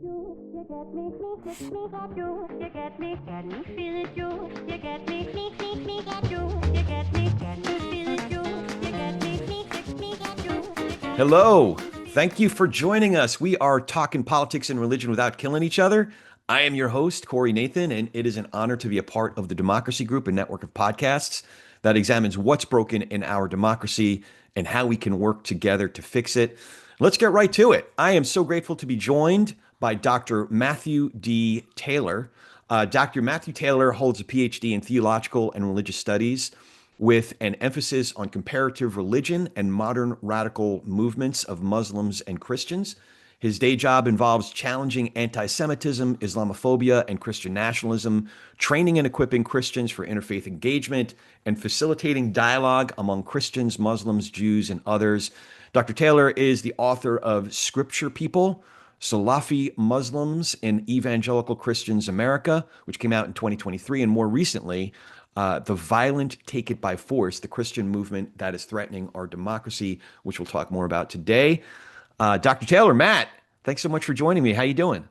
You get me, get you. You get me, feel it, you. You get me, get you. You get me, feel it, you. You get me, get you. Hello. Thank you for joining us. We are talking politics and religion without killing each other. I am your host, Corey Nathan, and it is an honor to be a part of the Democracy Group, a network of podcasts that examines what's broken in our democracy and how we can work together to fix it. Let's get right to it. I am so grateful to be joined by Dr. Matthew D. Taylor. Dr. Matthew Taylor holds a Ph.D. in Theological and Religious Studies with an emphasis on comparative religion and modern radical movements of Muslims and Christians. His day job involves challenging antisemitism, Islamophobia, and Christian nationalism, training and equipping Christians for interfaith engagement, and facilitating dialogue among Christians, Muslims, Jews, and others. Dr. Taylor is the author of Scripture People, Salafi Muslims in Evangelical Christians America, which came out in 2023, and more recently, The Violent Take It by Force, the Christian movement that is threatening our democracy, which we'll talk more about today. Dr. Taylor, Matt, thanks so much for joining me. How you doing?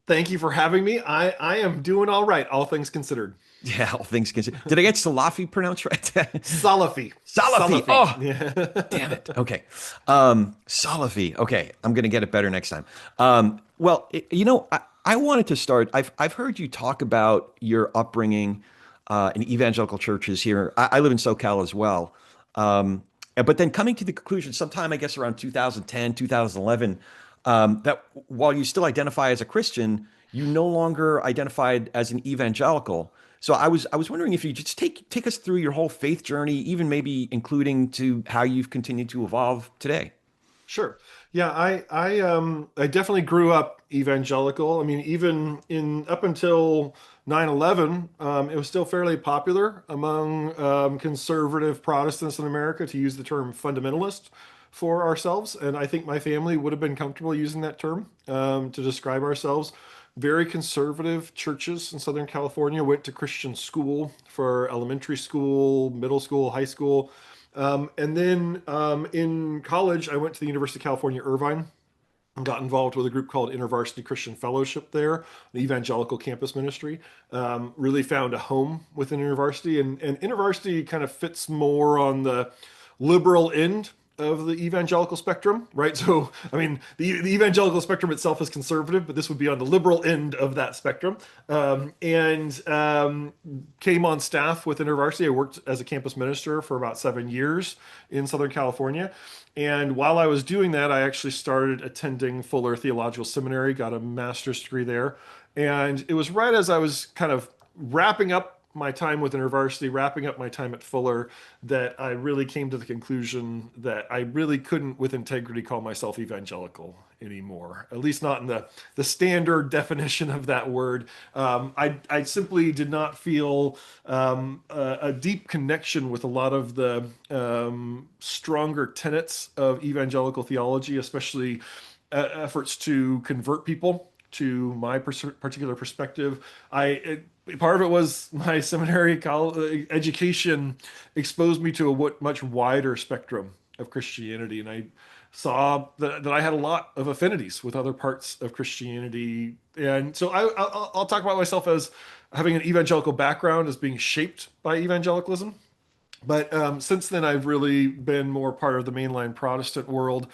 Thank you for having me. I am doing all right, all things considered. Yeah, all things considered. Did I get Salafi pronounced right? Salafi. Salafi. Oh, Yeah. damn it. Okay. Salafi. Okay. I'm going to get it better next time. I wanted to start. I've heard you talk about your upbringing in evangelical churches here. I live in SoCal as well. But then coming to the conclusion sometime, I guess around 2010, 2011, that while you still identify as a Christian, you no longer identified as an evangelical. So I was wondering if you just take us through your whole faith journey, even maybe including to how you've continued to evolve today. Sure. Yeah, I definitely grew up evangelical. I mean, even in up until 9/11, it was still fairly popular among conservative Protestants in America to use the term fundamentalist for ourselves. And I think my family would have been comfortable using that term to describe ourselves. Very conservative churches in Southern California, went to Christian school for elementary school, middle school, high school. And then in college, I went to the University of California, Irvine, and got involved with a group called InterVarsity Christian Fellowship there, the evangelical campus ministry. Really found a home within InterVarsity, and InterVarsity kind of fits more on the liberal end of the evangelical spectrum, right? So, I mean, the evangelical spectrum itself is conservative, but this would be on the liberal end of that spectrum. And came on staff with InterVarsity. I worked as a campus minister for about 7 years in Southern California. And while I was doing that, I actually started attending Fuller Theological Seminary, got a master's degree there. And it was right as I was kind of wrapping up my time with InterVarsity, wrapping up my time at Fuller, that I really came to the conclusion that I really couldn't, with integrity, call myself evangelical anymore. At least not in the standard definition of that word. I simply did not feel a deep connection with a lot of the stronger tenets of evangelical theology, especially efforts to convert people to my particular perspective. Part of it was my seminary college education exposed me to a much wider spectrum of Christianity, and I saw that I had a lot of affinities with other parts of Christianity. And so I'll talk about myself as having an evangelical background, as being shaped by evangelicalism. But since then, I've really been more part of the mainline Protestant world.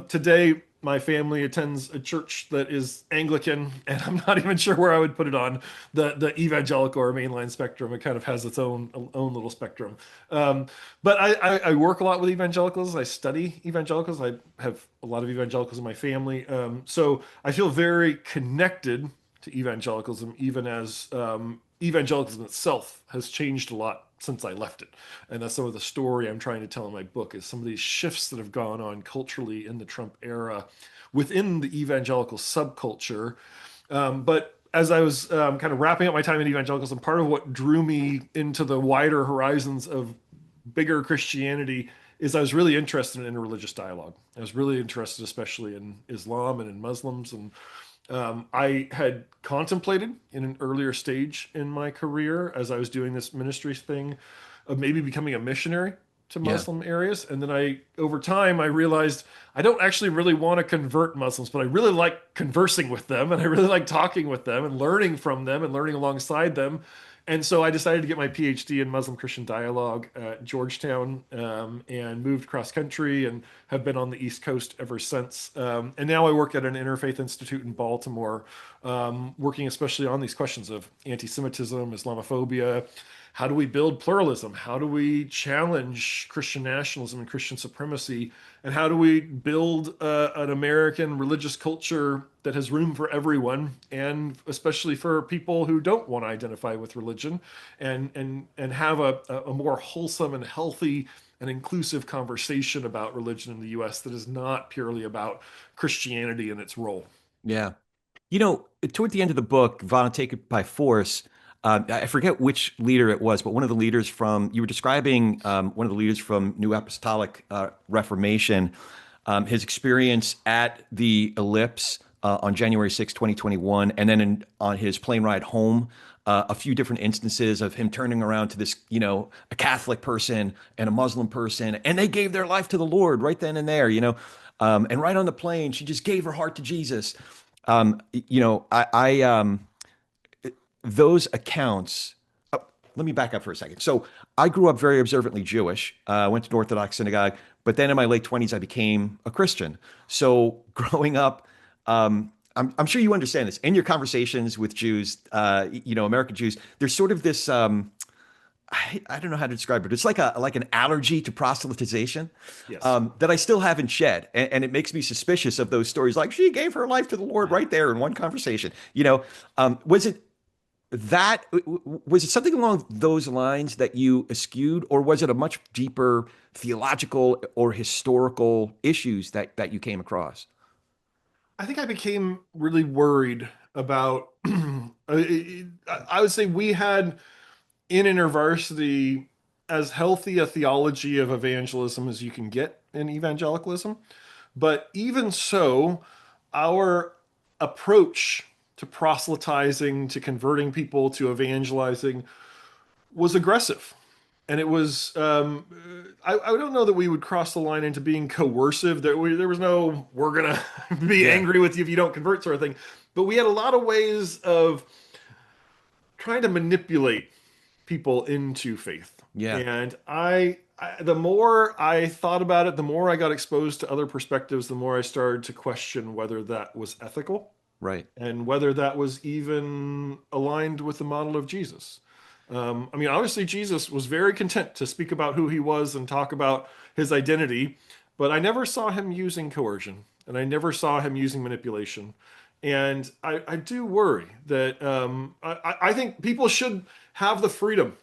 Today, my family attends a church that is Anglican, and I'm not even sure where I would put it on the evangelical or mainline spectrum. It kind of has its own little spectrum. But I work a lot with evangelicals. I study evangelicals. I have a lot of evangelicals in my family. So I feel very connected to evangelicalism, even as evangelicalism itself has changed a lot since I left it. And that's some of the story I'm trying to tell in my book, is some of these shifts that have gone on culturally in the Trump era within the evangelical subculture. But as I was kind of wrapping up my time in evangelicalism, part of what drew me into the wider horizons of bigger Christianity is I was really interested in interreligious dialogue. I was really interested, especially in Islam and in Muslims. And I had contemplated in an earlier stage in my career, as I was doing this ministry thing, of maybe becoming a missionary to Yeah. Muslim areas. And then over time, I realized I don't actually really want to convert Muslims, but I really like conversing with them and I really like talking with them and learning from them and learning alongside them. And so I decided to get my PhD in Muslim Christian dialogue at Georgetown, and moved cross country and have been on the East Coast ever since. And now I work at an interfaith institute in Baltimore, working especially on these questions of anti-Semitism, Islamophobia. How do we build pluralism? How do we challenge Christian nationalism and Christian supremacy? And how do we build an American religious culture that has room for everyone, and especially for people who don't want to identify with religion, and have a more wholesome and healthy and inclusive conversation about religion in the U.S. that is not purely about Christianity and its role. Yeah. Toward the end of the book, Vow Take It by Force, I forget which leader it was, but one of the leaders you were describing one of the leaders from New Apostolic Reformation, his experience at the Ellipse on January 6, 2021, and then on his plane ride home, a few different instances of him turning around to this, a Catholic person and a Muslim person, and they gave their life to the Lord right then and there, and right on the plane, she just gave her heart to Jesus. Those accounts. Oh, let me back up for a second. So I grew up very observantly Jewish. I went to an Orthodox synagogue, but then in my late 20s, I became a Christian. So growing up, I'm sure you understand this in your conversations with Jews, American Jews. There's sort of this. I don't know how to describe it. It's like an allergy to proselytization Yes. that I still haven't shed, and it makes me suspicious of those stories. Like she gave her life to the Lord right there in one conversation. Was it something along those lines that you eschewed, or was it a much deeper theological or historical issues that you came across? I think I became really worried about. I would say we had in InterVarsity as healthy a theology of evangelism as you can get in evangelicalism. But even so, our approach to proselytizing, to converting people, to evangelizing was aggressive. And it was, I don't know that we would cross the line into being coercive. There was no, we're going to be Yeah. angry with you if you don't convert sort of thing. But we had a lot of ways of trying to manipulate people into faith. Yeah. And the more I thought about it, the more I got exposed to other perspectives, the more I started to question whether that was ethical Right. and whether that was even aligned with the model of Jesus. Obviously, Jesus was very content to speak about who he was and talk about his identity, but I never saw him using coercion and I never saw him using manipulation. And I do worry that I think people should have the freedom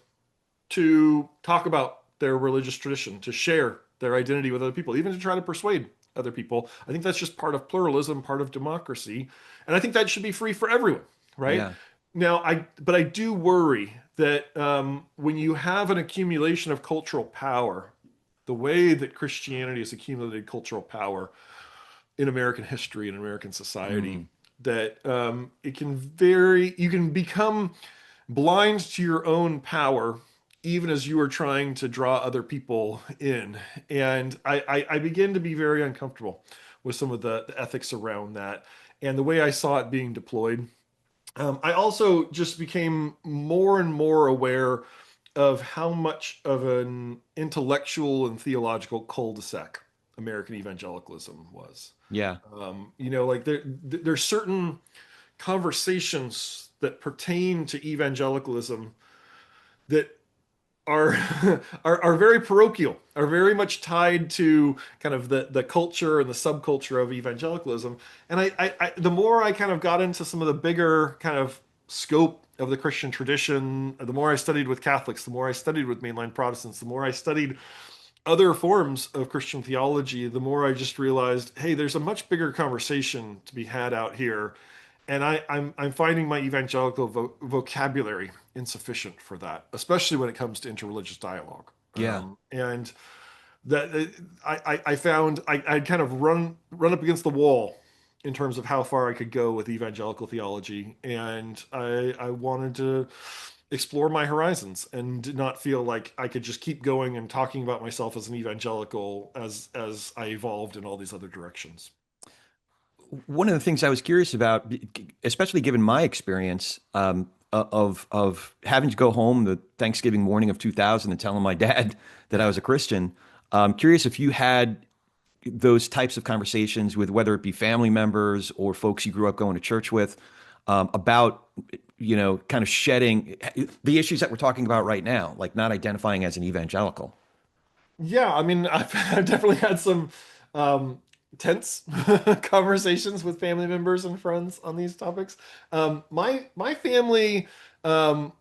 to talk about their religious tradition, to share their identity with other people, even to try to persuade other people. I think that's just part of pluralism, part of democracy. And I think that should be free for everyone, right? Yeah. Now, but I do worry that when you have an accumulation of cultural power, the way that Christianity has accumulated cultural power in American history and American society, that you can become blind to your own power even as you are trying to draw other people in. And I begin to be very uncomfortable with some of the ethics around that and the way I saw it being deployed. I also just became more and more aware of how much of an intellectual and theological cul-de-sac American evangelicalism was. Yeah. Like there's certain conversations that pertain to evangelicalism that are are very parochial, are very much tied to kind of the culture and the subculture of evangelicalism. And the more I kind of got into some of the bigger kind of scope of the Christian tradition, the more I studied with Catholics, the more I studied with mainline Protestants, the more I studied other forms of Christian theology, the more I just realized, hey, there's a much bigger conversation to be had out here. And I'm finding my evangelical vocabulary insufficient for that, especially when it comes to interreligious dialogue. Yeah. And that I found I'd kind of run up against the wall in terms of how far I could go with evangelical theology, and I wanted to explore my horizons and did not feel like I could just keep going and talking about myself as an evangelical as I evolved in all these other directions. One of the things I was curious about, especially given my experience of having to go home the Thanksgiving morning of 2000 and telling my dad that I was a Christian, I'm curious if you had those types of conversations with whether it be family members or folks you grew up going to church with about, kind of shedding the issues that we're talking about right now, like not identifying as an evangelical. Yeah, I mean, I've definitely had some tense conversations with family members and friends on these topics. My family, um,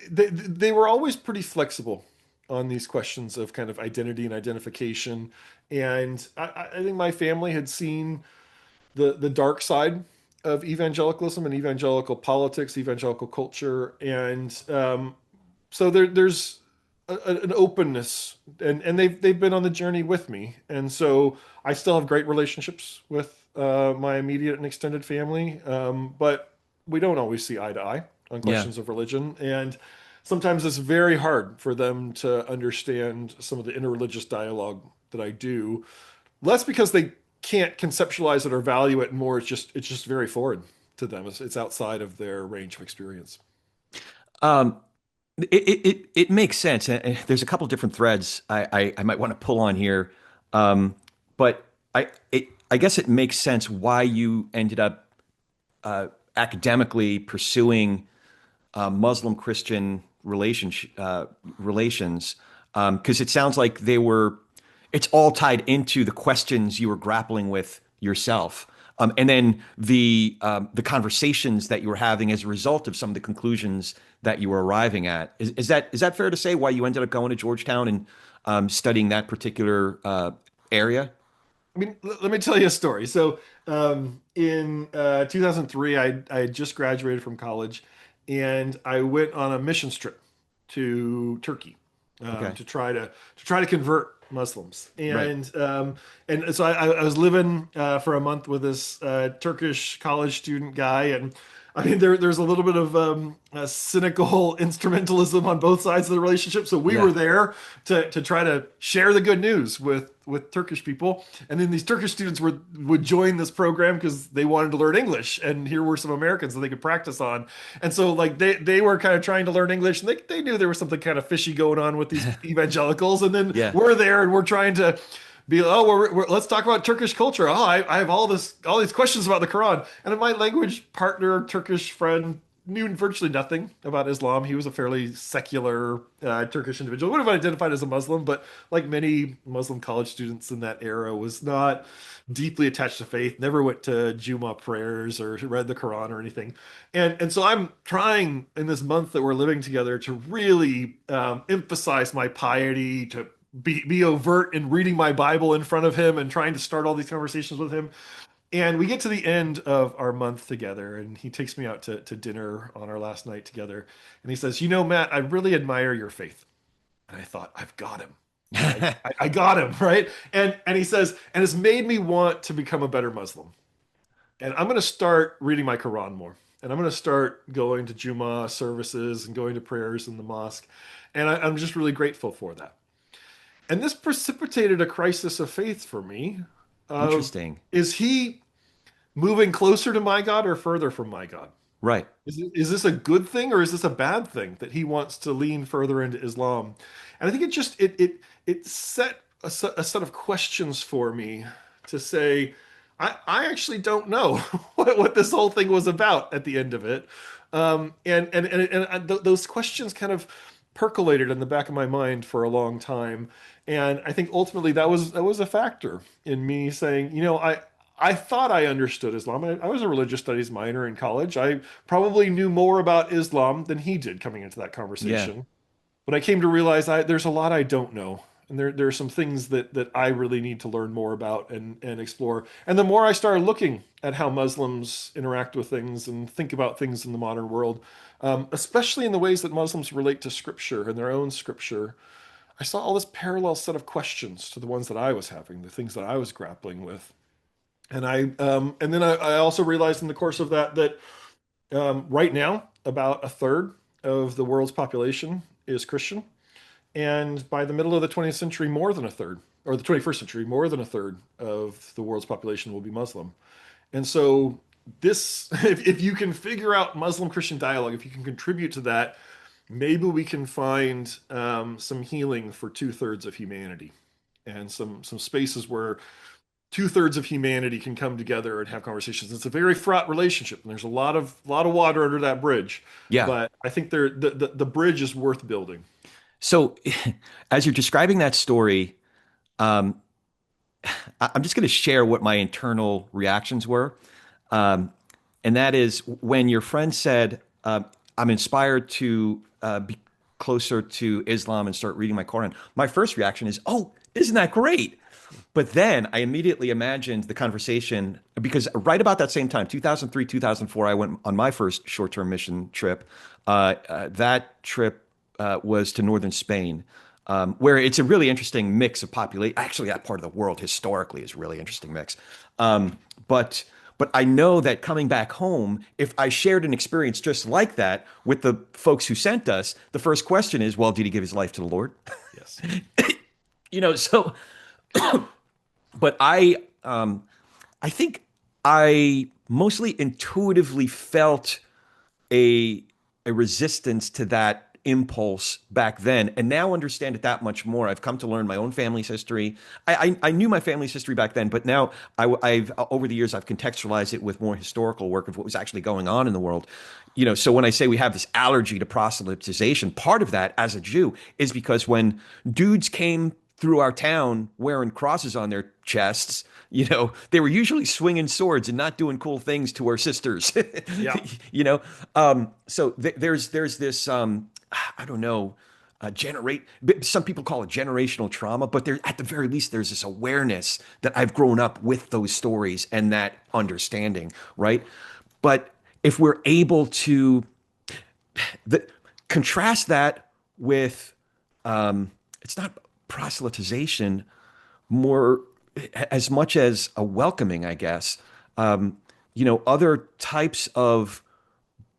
they were always pretty flexible on these questions of kind of identity and identification, and I think my family had seen the dark side of evangelicalism and evangelical politics, evangelical culture, and so there's an openness, and they've been on the journey with me, and so I still have great relationships with my immediate and extended family, but we don't always see eye to eye on Yeah. questions of religion, and sometimes it's very hard for them to understand some of the interreligious dialogue that I do. Less because they can't conceptualize it or value it, and more it's just very foreign to them. It's outside of their range of experience. Um, it makes sense. And there's a couple different threads I might want to pull on here. But I guess it makes sense why you ended up academically pursuing Muslim Christian relations, because it sounds like it's all tied into the questions you were grappling with yourself. And then the conversations that you were having as a result of some of the conclusions that you were arriving at. Is that fair to say why you ended up going to Georgetown and studying that particular area? I mean, let me tell you a story. So, in 2003, I had just graduated from college, and I went on a missions trip to Turkey Okay. to try to convert Muslims. Right. And so I was living for a month with this Turkish college student guy, and I mean there's a little bit of cynical instrumentalism on both sides of the relationship. So we Yeah. were there to try to share the good news with Turkish people, and then these Turkish students would join this program because they wanted to learn English, and here were some Americans that they could practice on. And so like they were kind of trying to learn English, and they knew there was something kind of fishy going on with these evangelicals, and then Yeah. we're there and we're trying to be, oh, let's talk about Turkish culture. Oh, I have all these questions about the Quran, and then my language partner, Turkish friend, knew virtually nothing about Islam. He was a fairly secular Turkish individual. Would have identified as a Muslim, but like many Muslim college students in that era, was not deeply attached to faith. Never went to Jumu'ah prayers or read the Quran or anything. And so I'm trying in this month that we're living together to really emphasize my piety, to be overt in reading my Bible in front of him and trying to start all these conversations with him. And we get to the end of our month together, and he takes me out to dinner on our last night together. And he says, Matt, I really admire your faith. And I thought, I've got him. I got him, right? And he says, and it's made me want to become a better Muslim. And I'm going to start reading my Quran more. And I'm going to start going to Jummah services and going to prayers in the mosque. And I'm just really grateful for that. And this precipitated a crisis of faith for me. Of, Interesting. is he moving closer to my God or further from my God? Right. Is this a good thing or is this a bad thing that he wants to lean further into Islam? And I think it set a set of questions for me to say, I actually don't know what this whole thing was about at the end of it. Those questions kind of percolated in the back of my mind for a long time. And I think ultimately that was a factor in me saying, I thought I understood Islam. I was a religious studies minor in college. I probably knew more about Islam than he did coming into that Yeah. conversation. But I came to realize there's a lot I don't know. And there are some things that I really need to learn more about and explore. And the more I started looking at how Muslims interact with things and think about things in the modern world, especially in the ways that Muslims relate to scripture and their own scripture, I saw all this parallel set of questions to the ones that I was having, the things that I was grappling with. And then I also realized in the course of that right now about a third of the world's population is Christian. And by the middle of the 20th century, more than a third, or the 21st century, more than a third of the world's population will be Muslim. And so this, if you can figure out Muslim-Christian dialogue, if you can contribute to that, maybe we can find some healing for two-thirds of humanity and some spaces where two-thirds of humanity can come together and have conversations. It's a very fraught relationship, and there's a lot of water under that bridge. Yeah. But I think the bridge is worth building. So, as you're describing that story, um, I'm just going to share what my internal reactions were. Um, and that is when your friend said, I'm inspired to be closer to Islam and start reading my Quran. My first reaction is, oh, isn't that great? But then I immediately imagined the conversation because right about that same time, 2003, 2004, I went on my first short-term mission trip. That trip was to northern Spain, where it's a really interesting mix of population. Actually, that part of the world historically is a really interesting mix. But I know that coming back home, if I shared an experience just like that with the folks who sent us, the first question is, well, did he give his life to the Lord? Yes. So, but I think I mostly intuitively felt a resistance to that impulse back then, and now understand it that much more. I've come to learn my own family's history. I knew my family's history back then, but now I've over the years I've contextualized it with more historical work of what was actually going on in the world. So when I say we have this allergy to proselytization, part of that as a Jew is because when dudes came through our town wearing crosses on their chests, they were usually swinging swords and not doing cool things to our sisters. Yeah. So there's this I don't know, some people call it generational trauma, but there at the very least there's this awareness that I've grown up with those stories and that understanding, right? But if we're able to contrast that with it's not proselytization more as much as a welcoming, I guess. Other types of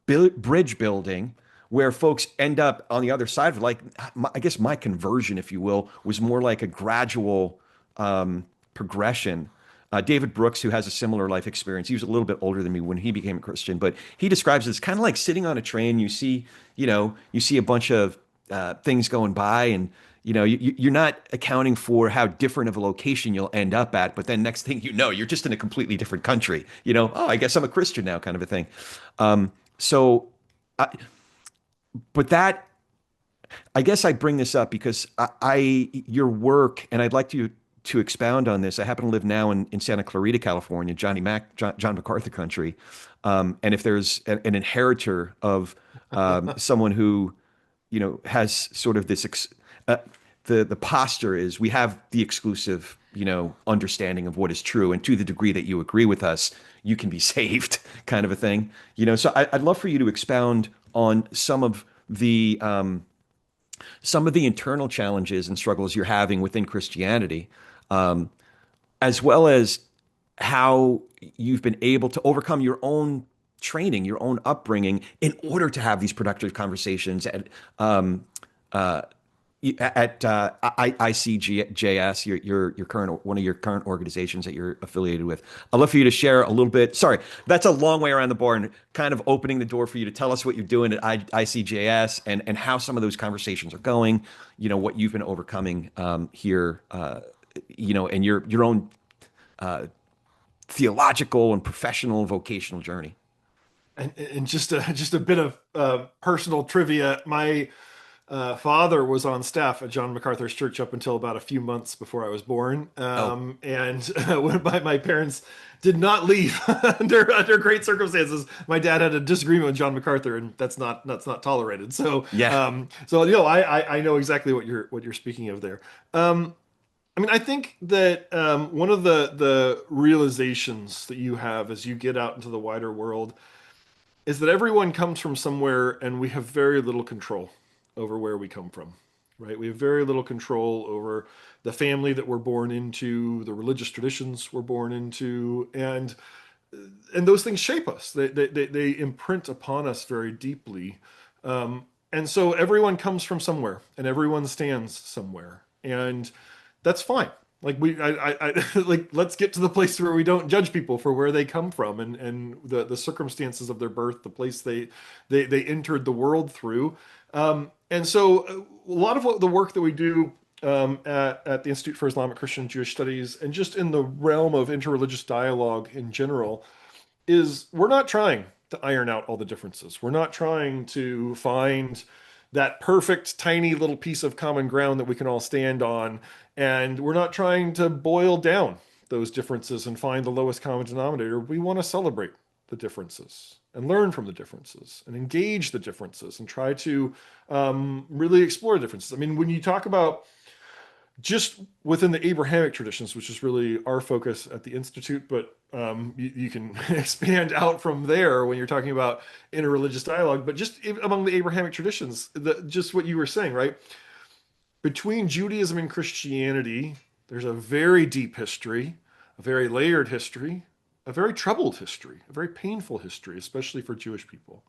bridge building where folks end up on the other side of it. Like, I guess my conversion, if you will, was more like a gradual progression. David Brooks, who has a similar life experience, he was a little bit older than me when he became a Christian, but he describes it as kind of like sitting on a train. You see a bunch of things going by, and you're not accounting for how different of a location you'll end up at. But then next thing you know, you're just in a completely different country. Oh, I guess I'm a Christian now, kind of a thing. But that, I guess I bring this up because your work, and I'd like to expound on this. I happen to live now in Santa Clarita, California, John MacArthur country. And if there's an inheritor of someone who, has sort of this, the posture is we have the exclusive, understanding of what is true. And to the degree that you agree with us, you can be saved, kind of a thing. So I'd love for you to expound on some of the internal challenges and struggles you're having within Christianity, as well as how you've been able to overcome your own training, your own upbringing, in order to have these productive conversations at ICJS, your current one of your current organizations that you're affiliated with. I'd love for you to share a little bit. Sorry, that's a long way around the barn, kind of opening the door for you to tell us what you're doing at ICJS and how some of those conversations are going. What you've been overcoming here, and your own theological and professional and vocational journey. And just a bit of personal trivia. My father was on staff at John MacArthur's church up until about a few months before I was born. And when my parents did not leave under great circumstances, my dad had a disagreement with John MacArthur, and that's not tolerated. So Yeah. I know exactly what you're speaking of there. I think that one of the realizations that you have as you get out into the wider world is that everyone comes from somewhere, and we have very little control over where we come from, right? We have very little control over the family that we're born into, the religious traditions we're born into, and those things shape us. They imprint upon us very deeply. And so everyone comes from somewhere and everyone stands somewhere. And that's fine. Like like let's get to the place where we don't judge people for where they come from and the circumstances of their birth, the place they entered the world through. And so a lot of the work that we do at the Institute for Islamic Christian and Jewish Studies and just in the realm of interreligious dialogue in general is we're not trying to iron out all the differences. We're not trying to find that perfect tiny little piece of common ground that we can all stand on. And we're not trying to boil down those differences and find the lowest common denominator. We want to celebrate the differences and learn from the differences and engage the differences and try to really explore differences. I mean, when you talk about just within the Abrahamic traditions, which is really our focus at the Institute, but you can expand out from there when you're talking about interreligious dialogue. But just among the Abrahamic traditions, just what you were saying, right? Between Judaism and Christianity, there's a very deep history, a very layered history, a very troubled history, a very painful history, especially for Jewish people.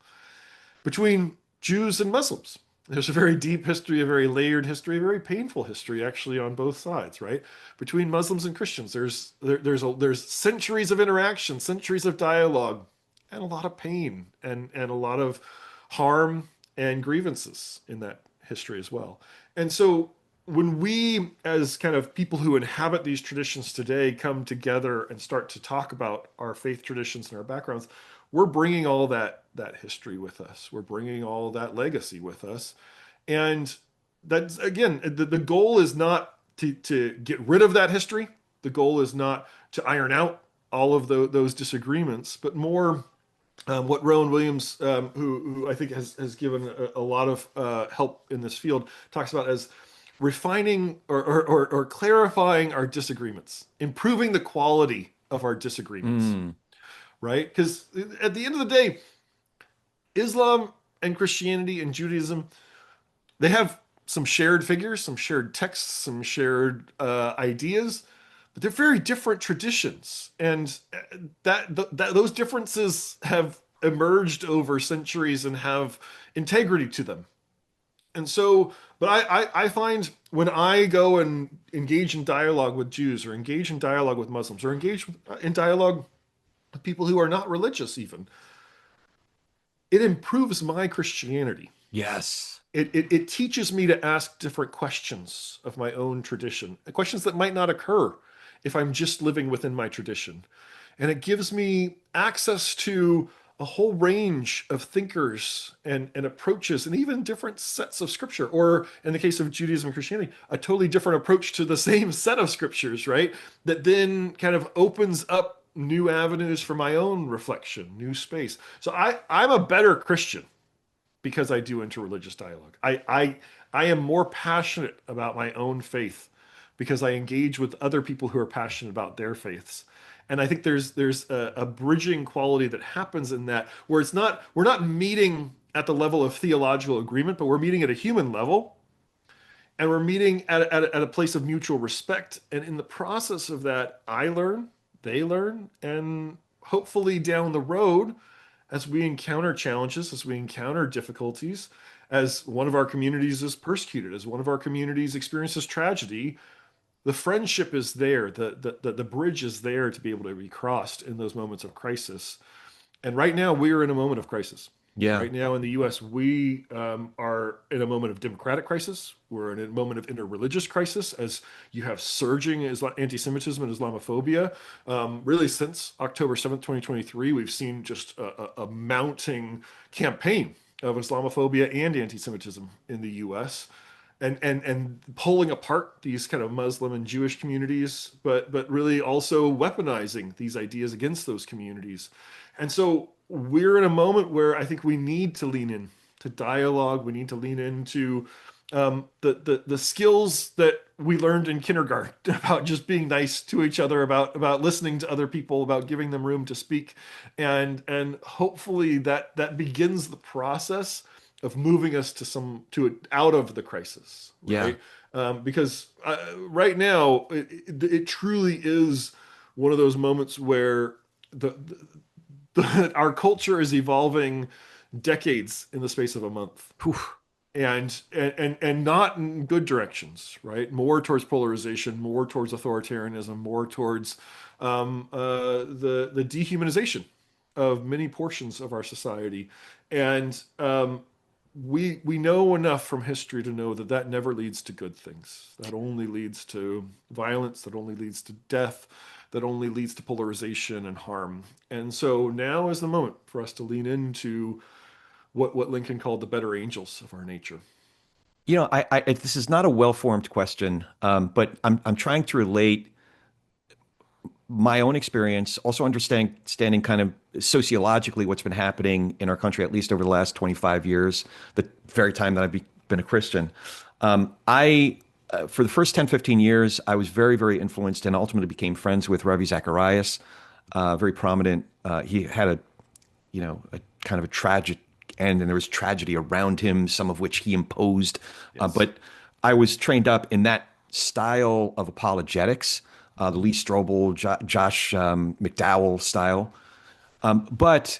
Between Jews and Muslims, there's a very deep history, a very layered history, a very painful history, actually, on both sides, right? Between Muslims and Christians, there's centuries of interaction, centuries of dialogue, and a lot of pain and a lot of harm and grievances in that history as well. And so when we, as kind of people who inhabit these traditions today, come together and start to talk about our faith traditions and our backgrounds, we're bringing all that history with us. We're bringing all that legacy with us. And that's, again, the goal is not to get rid of that history. The goal is not to iron out all of those disagreements, but more what Rowan Williams, who I think has given a lot of help in this field, talks about as refining or clarifying our disagreements, improving the quality of our disagreements, right? Because at the end of the day, Islam and Christianity and Judaism, they have some shared figures, some shared texts, some shared ideas, but they're very different traditions, and those differences have emerged over centuries and have integrity to them. And so, but I find when I go and engage in dialogue with Jews or engage in dialogue with Muslims or engage in dialogue with people who are not religious even, it improves my Christianity. Yes. It teaches me to ask different questions of my own tradition, questions that might not occur if I'm just living within my tradition. And it gives me access to a whole range of thinkers and approaches and even different sets of scripture, or in the case of Judaism and Christianity, a totally different approach to the same set of scriptures, right? That then kind of opens up new avenues for my own reflection, new space. So I'm a better Christian because I do interreligious dialogue. I am more passionate about my own faith because I engage with other people who are passionate about their faiths. And I think there's a bridging quality that happens in that, where we're not meeting at the level of theological agreement, but we're meeting at a human level, and we're meeting at a place of mutual respect. And in the process of that, I learn, they learn, and hopefully down the road, as we encounter challenges, as we encounter difficulties, as one of our communities is persecuted, as one of our communities experiences tragedy, the friendship is there, the bridge is there to be able to be crossed in those moments of crisis. And right now, we are in a moment of crisis. Yeah. Right now in the U.S., we are in a moment of democratic crisis. We're in a moment of interreligious crisis, as you have surging anti-Semitism and Islamophobia. Really, since October 7th, 2023, we've seen just a mounting campaign of Islamophobia and anti-Semitism in the U.S. and pulling apart these kind of Muslim and Jewish communities, but really also weaponizing these ideas against those communities. And so we're in a moment where I think we need to lean in to dialogue. We need to lean into the skills that we learned in kindergarten about just being nice to each other, about listening to other people, about giving them room to speak, and hopefully that begins the process of moving us to out of the crisis, right? Because right now it truly is one of those moments where our culture is evolving decades in the space of a month. Whew. and not in good directions, right? More towards polarization, more towards authoritarianism, more towards the dehumanization of many portions of our society. And we know enough from history to know that that never leads to good things. That only leads to violence, that only leads to death, that only leads to polarization and harm. And so now is the moment for us to lean into what Lincoln called the better angels of our nature. This is not a well-formed question, but I'm trying to relate my own experience, also understanding kind of sociologically what's been happening in our country, at least over the last 25 years, the very time that been a Christian. For the first 10, 15 years, I was very, very influenced and ultimately became friends with Ravi Zacharias, very prominent. He had a kind of a tragic end, and there was tragedy around him, some of which he imposed. Yes. But I was trained up in that style of apologetics, the Lee Strobel, Josh McDowell style. But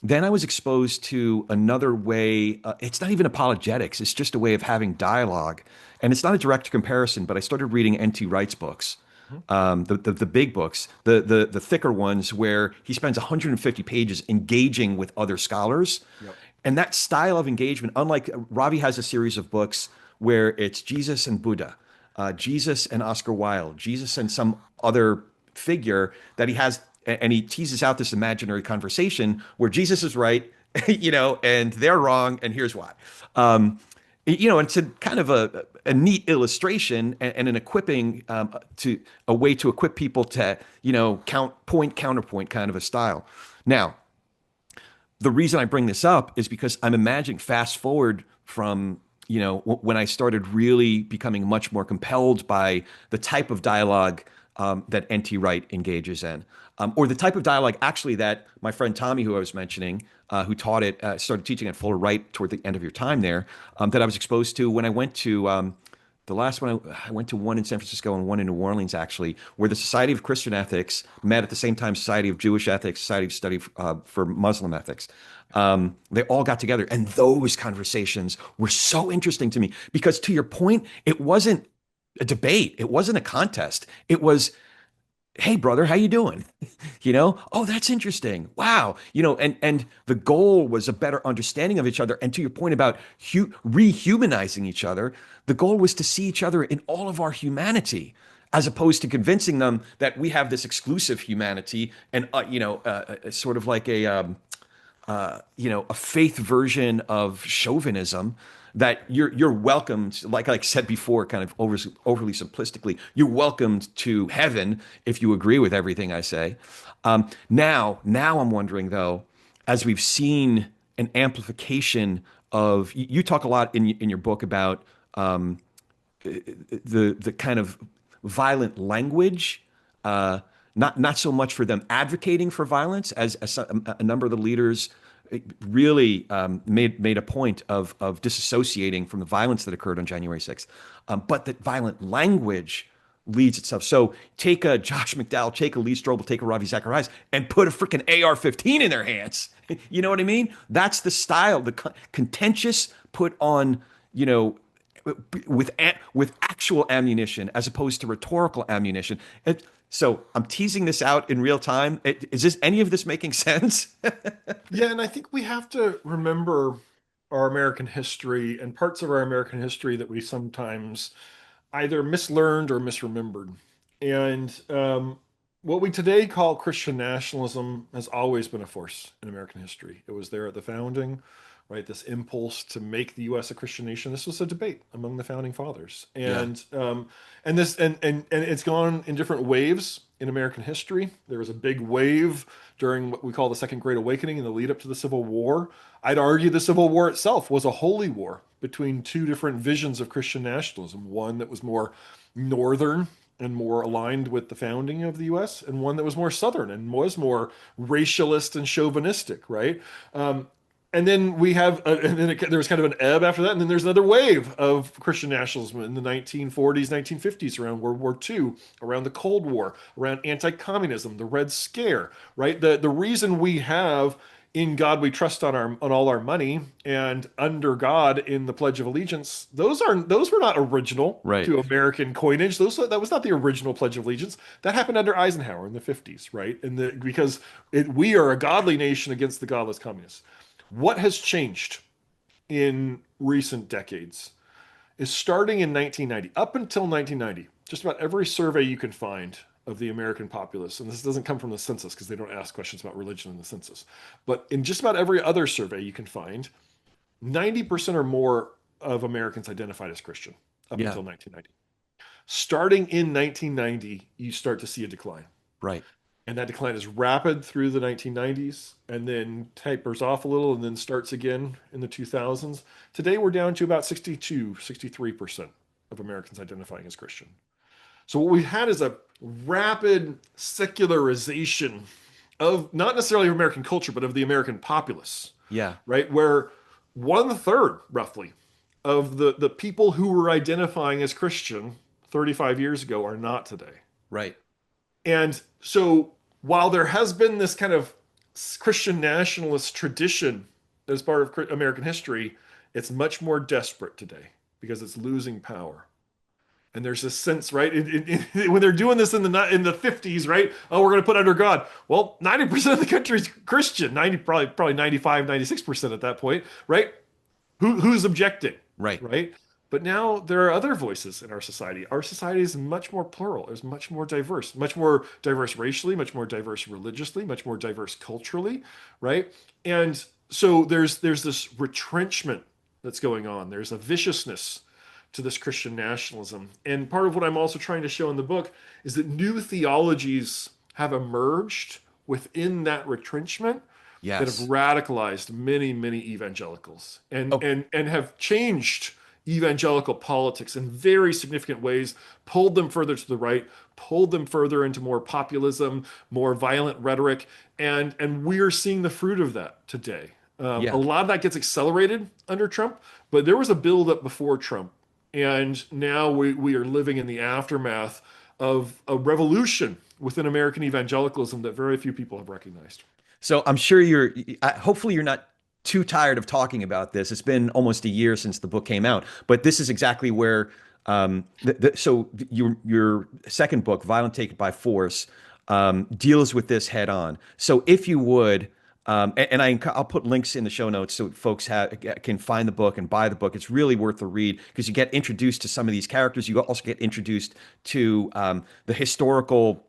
then I was exposed to another way. It's not even apologetics. It's just a way of having dialogue. And it's not a direct comparison, but I started reading N.T. Wright's books, the big books, the thicker ones where he spends 150 pages engaging with other scholars. Yep. And that style of engagement, unlike Ravi has a series of books where it's Jesus and Buddha, Jesus and Oscar Wilde, Jesus and some other figure that he has, and he teases out this imaginary conversation where Jesus is right, and they're wrong, and here's why. And it's a kind of a neat illustration and an equipping to a way to equip people to, counterpoint kind of a style. Now, the reason I bring this up is because I'm imagining fast forward from, when I started really becoming much more compelled by the type of dialogue that N.T. Wright engages in, or the type of dialogue actually that my friend Tommy, who I was mentioning, who taught it, started teaching at Fuller Wright toward the end of your time there, that I was exposed to when I went to the last one. I went to one in San Francisco and one in New Orleans, actually, where the Society of Christian Ethics met at the same time Society of Jewish Ethics, Society of Study for Muslim Ethics. They all got together, and those conversations were so interesting to me because, to your point, it wasn't a debate, it wasn't a contest. It was, hey brother, how you doing? Oh, that's interesting, wow. And the goal was a better understanding of each other, and to your point about rehumanizing each other, the goal was to see each other in all of our humanity, as opposed to convincing them that we have this exclusive humanity and sort of like a faith version of chauvinism, that you're welcomed, like I said before, kind of overly simplistically, you're welcomed to heaven if you agree with everything I say. Now I'm wondering, though, as we've seen an amplification of, you talk a lot in your book about the kind of violent language, not so much for them advocating for violence as a number of the leaders really made a point of disassociating from the violence that occurred on January 6th, but that violent language leads itself. So take a Josh McDowell, take a Lee Strobel, take a Ravi Zacharias, and put a freaking AR-15 in their hands. You know what I mean? That's the style, the contentious put on, with actual ammunition as opposed to rhetorical ammunition. So I'm teasing this out in real time. Is any of this making sense? Yeah, and I think we have to remember our American history and parts of our American history that we sometimes either mislearned or misremembered. And what we today call Christian nationalism has always been a force in American history. It was there at the founding, right? This impulse to make the U.S. a Christian nation. This was a debate among the founding fathers, and it's gone in different waves in American history. There was a big wave during what we call the Second Great Awakening in the lead up to the Civil War. I'd argue the Civil War itself was a holy war between two different visions of Christian nationalism. One that was more northern and more aligned with the founding of the U.S., and one that was more southern and was more racialist and chauvinistic, right? And then we have, and then there was kind of an ebb after that, and then there's another wave of Christian nationalism in the 1940s, 1950s, around World War II, around the Cold War, around anti-communism, the Red Scare, right? The reason we have in God we trust on all our money, and under God in the Pledge of Allegiance, those were not original Right. to American coinage. That was not the original Pledge of Allegiance. That happened under Eisenhower in the 50s, right? Because we are a godly nation against the godless communists. What has changed in recent decades is starting in 1990, up until 1990, just about every survey you can find of the American populace, and this doesn't come from the census because they don't ask questions about religion in the census, but in just about every other survey you can find, 90% or more of Americans identified as Christian up Yeah. until 1990. Starting in 1990, you start to see a decline. Right. And that decline is rapid through the 1990s and then tapers off a little and then starts again in the 2000s. Today, we're down to about 63% of Americans identifying as Christian. So what we've had is a rapid secularization of not necessarily of American culture, but of the American populace, Yeah. right? Where 1/3, roughly, of the people who were identifying as Christian 35 years ago are not today. Right. And so while there has been this kind of Christian nationalist tradition as part of American history, it's much more desperate today because it's losing power. And there's this sense, right? When they're doing this in the 50s, right? Oh, we're going to put under God. Well, 90% of the country is Christian. Probably 95, 96% at that point, right? Who's objecting? Right. Right? But now there are other voices in our society. Our society is much more plural. It's much more diverse racially, much more diverse religiously, much more diverse culturally, right? And so there's this retrenchment that's going on. There's a viciousness to this Christian nationalism. And part of what I'm also trying to show in the book is that new theologies have emerged within that retrenchment that Yes. have radicalized many, many evangelicals and Oh. and have changed evangelical politics in very significant ways, pulled them further to the right, pulled them further into more populism, more violent rhetoric, and we're seeing the fruit of that today. Yeah. A lot of that gets accelerated under Trump, but there was a buildup before Trump, and now we are living in the aftermath of a revolution within American evangelicalism that very few people have recognized. So I'm sure hopefully you're not too tired of talking about this. It's been almost a year since the book came out, but this is exactly where, so your second book, Violent Take by Force, deals with this head on. So if you would, I'll put links in the show notes so folks can find the book and buy the book. It's really worth the read because you get introduced to some of these characters. You also get introduced to the historical,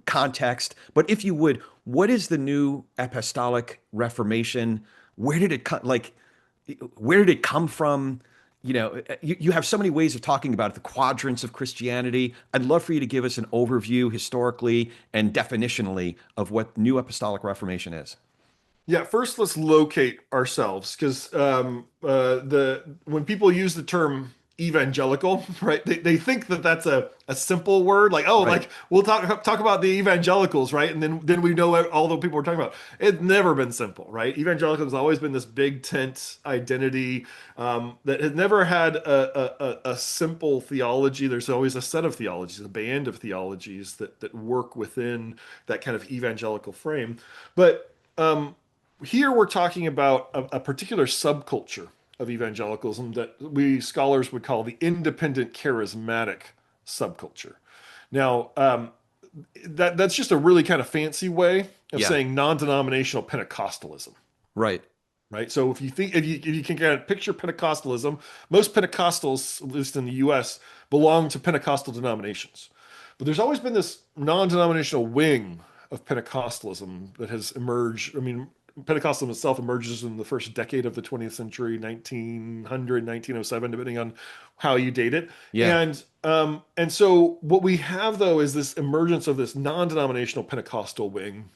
context. But if you would, what is the new Apostolic Reformation? Where did it come? Where did it come from? You have so many ways of talking about it, the quadrants of Christianity. I'd love for you to give us an overview historically and definitionally of what New Apostolic Reformation is. Yeah, first let's locate ourselves because when people use the term evangelical, right, they think that that's a simple word, like, oh, Right. like we'll talk about the evangelicals, right, and then we know all the people we're talking about. It's never been simple, right? Evangelical has always been this big tent identity that has never had a simple theology. There's always a set of theologies, a band of theologies that work within that kind of evangelical frame. But here we're talking about a particular subculture of evangelicalism that we scholars would call the independent charismatic subculture. Now, that's just a really kind of fancy way of Yeah. saying non-denominational Pentecostalism, Right. right? So if you can kind of picture Pentecostalism, most Pentecostals, at least in the U.S., belong to Pentecostal denominations. But there's always been this non-denominational wing of Pentecostalism that has emerged. I mean, Pentecostalism itself emerges in the first decade of the 20th century, 1900, 1907, depending on how you date it. Yeah. And so what we have, though, is this emergence of this non-denominational Pentecostal wing.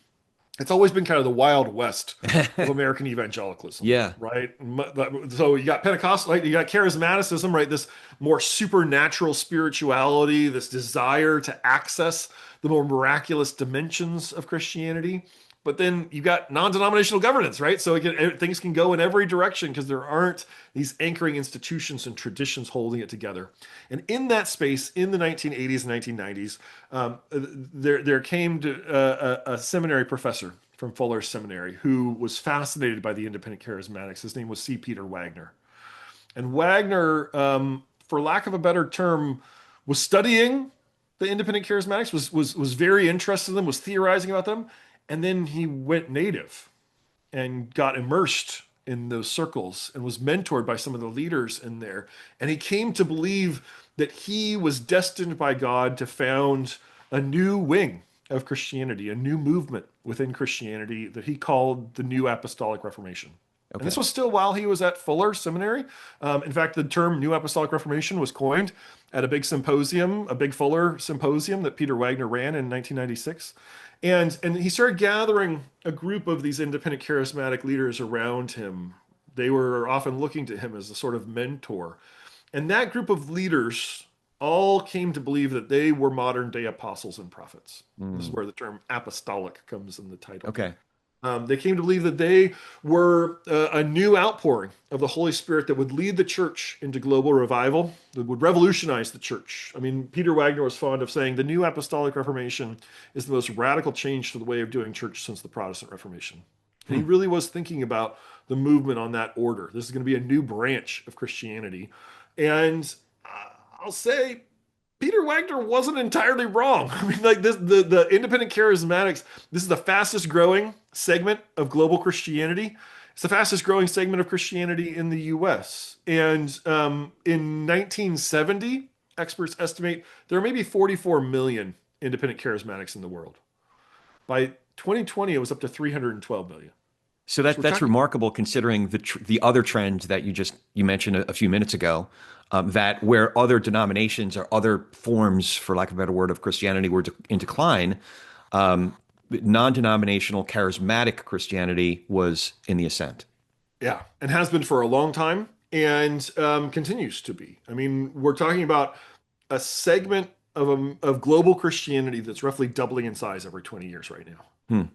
It's always been kind of the Wild West of American evangelicalism. Yeah. Right. So you got Pentecostal, like you got charismaticism, right? This more supernatural spirituality, this desire to access the more miraculous dimensions of Christianity. But then you got non-denominational governance, right? So things can go in every direction because there aren't these anchoring institutions and traditions holding it together. And in that space, in the 1980s and 1990s, there came to a seminary professor from Fuller Seminary who was fascinated by the independent charismatics. His name was C. Peter Wagner. And Wagner, for lack of a better term, was studying the independent charismatics, was very interested in them, was theorizing about them, and then he went native and got immersed in those circles and was mentored by some of the leaders in there. And he came to believe that he was destined by God to found a new wing of Christianity, a new movement within Christianity that he called the New Apostolic Reformation. And this was still while he was at Fuller Seminary. In fact, the term New Apostolic Reformation was coined at a big symposium, a big Fuller symposium that Peter Wagner ran in 1996. And he started gathering a group of these independent charismatic leaders around him. They were often looking to him as a sort of mentor. And that group of leaders all came to believe that they were modern day apostles and prophets. This is where the term apostolic comes in the title. Okay. They came to believe that they were a new outpouring of the Holy Spirit that would lead the church into global revival, that would revolutionize the church. I mean, Peter Wagner was fond of saying the New Apostolic Reformation is the most radical change to the way of doing church since the Protestant Reformation. And he really was thinking about the movement on that order. This is going to be a new branch of Christianity. And I'll say, Peter Wagner wasn't entirely wrong. I mean, like this, the independent charismatics, this is the fastest growing segment of global Christianity. It's the fastest growing segment of Christianity in the US. And in 1970, experts estimate there are maybe 44 million independent charismatics in the world. By 2020, it was up to 312 million. So that's remarkable considering the other trend that you mentioned a few minutes ago, that where other denominations or other forms, for lack of a better word, of Christianity were in decline, non-denominational charismatic Christianity was in the ascent. Yeah, and has been for a long time and continues to be. I mean, we're talking about a segment of global Christianity that's roughly doubling in size every 20 years right now.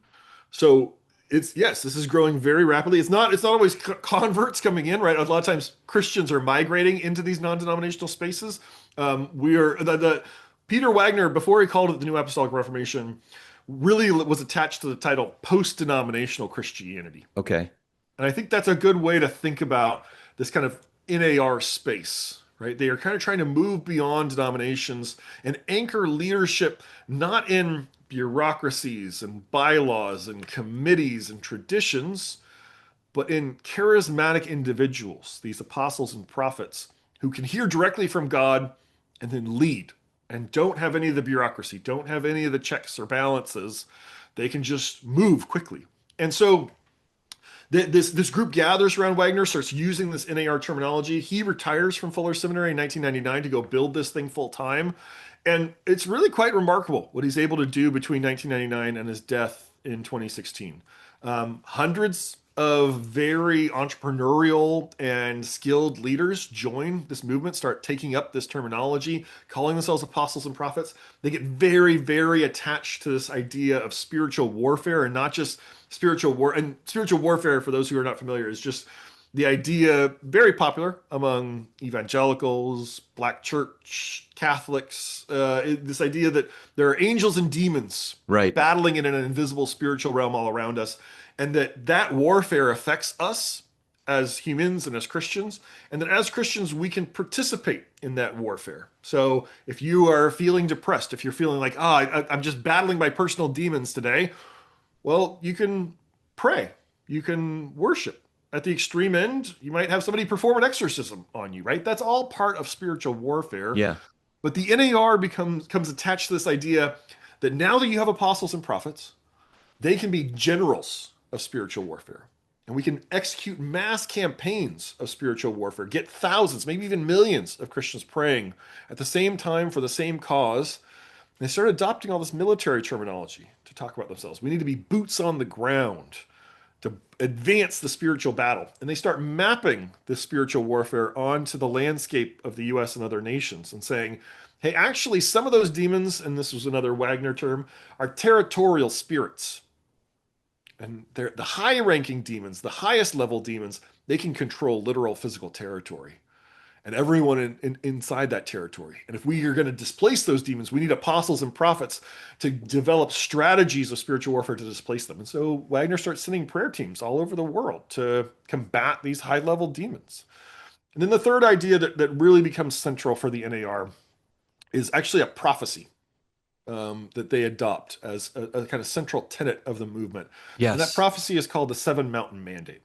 So this is growing very rapidly. It's not always converts coming in, right? A lot of times Christians are migrating into these non-denominational spaces. Peter Wagner, before he called it the New Apostolic Reformation, really was attached to the title post-denominational Christianity. Okay. And I think that's a good way to think about this kind of NAR space, right? They are kind of trying to move beyond denominations and anchor leadership not in bureaucracies and bylaws and committees and traditions, but in charismatic individuals, these apostles and prophets who can hear directly from God and then lead and don't have any of the bureaucracy, don't have any of the checks or balances. They can just move quickly. And so this group gathers around Wagner, starts using this NAR terminology. He retires from Fuller Seminary in 1999 to go build this thing full time. And it's really quite remarkable what he's able to do between 1999 and his death in 2016. Hundreds of very entrepreneurial and skilled leaders join this movement, start taking up this terminology, calling themselves apostles and prophets. They get very, very attached to this idea of spiritual warfare, and not just spiritual war. And spiritual warfare, for those who are not familiar, is just the idea, very popular among evangelicals, Black church, Catholics, this idea that there are angels and demons battling in an invisible spiritual realm all around us, and that warfare affects us as humans and as Christians, and that as Christians, we can participate in that warfare. So if you are feeling depressed, if you're feeling like, I'm just battling my personal demons today, well, you can pray, you can worship. At the extreme end, you might have somebody perform an exorcism on you, right? That's all part of spiritual warfare. Yeah. But the NAR becomes attached to this idea that now that you have apostles and prophets, they can be generals of spiritual warfare. And we can execute mass campaigns of spiritual warfare, get thousands, maybe even millions of Christians praying at the same time for the same cause. And they start adopting all this military terminology to talk about themselves. We need to be boots on the ground to advance the spiritual battle. And they start mapping this spiritual warfare onto the landscape of the US and other nations and saying, hey, actually, some of those demons, and this was another Wagner term, are territorial spirits. And they're the high-ranking demons, the highest level demons, they can control literal physical territory. and everyone inside that territory. And if we are going to displace those demons, we need apostles and prophets to develop strategies of spiritual warfare to displace them. And so Wagner starts sending prayer teams all over the world to combat these high-level demons. And then the third idea that really becomes central for the NAR is actually a prophecy that they adopt as a kind of central tenet of the movement. And that Yes. prophecy is called the Seven Mountain Mandate.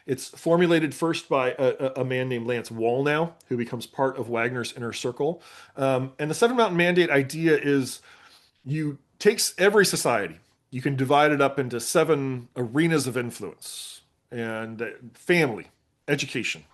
It's formulated first by a man named Lance Wallnau, who becomes part of Wagner's inner circle. And the Seven Mountain Mandate idea is you takes every society, you can divide it up into 7 arenas of influence, and family, education,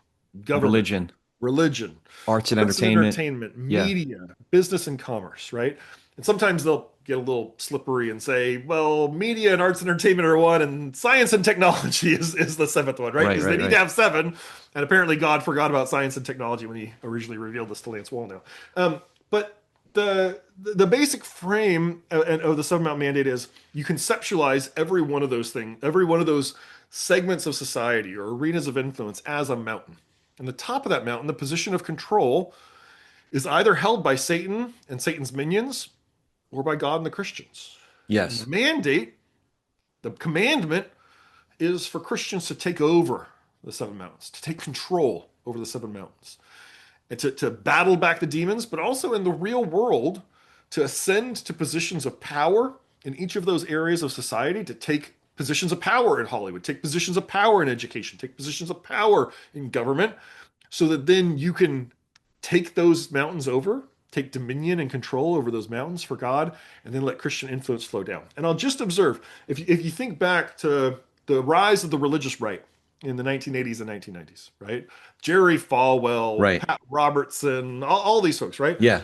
government, Religion, arts arts and and entertainment. entertainment, Yeah. media, business and commerce, right? And sometimes they'll get a little slippery and say, well, media and arts and entertainment are one, and science and technology is the 7th one, right? Right, Because right, they need right. to have 7. And apparently God forgot about science and technology when he originally revealed this to Lance Wallnau. But the basic frame of the Seven Mountain Mandate is you conceptualize every one of those things, every one of those segments of society or arenas of influence as a mountain. And the top of that mountain, the position of control, is either held by Satan and Satan's minions or by God and the Christians. And Yes. the mandate, the commandment, is for Christians to take over the 7 mountains, to take control over the 7 mountains, and to battle back the demons, but also in the real world to ascend to positions of power in each of those areas of society, to take positions of power in Hollywood, take positions of power in education, take positions of power in government, so that then you can take those mountains over, take dominion and control over those mountains for God, and then let Christian influence flow down. And I'll just observe, if you think back to the rise of the religious right in the 1980s and 1990s, right? Jerry Falwell, Right. Pat Robertson, all these folks, right? Yeah.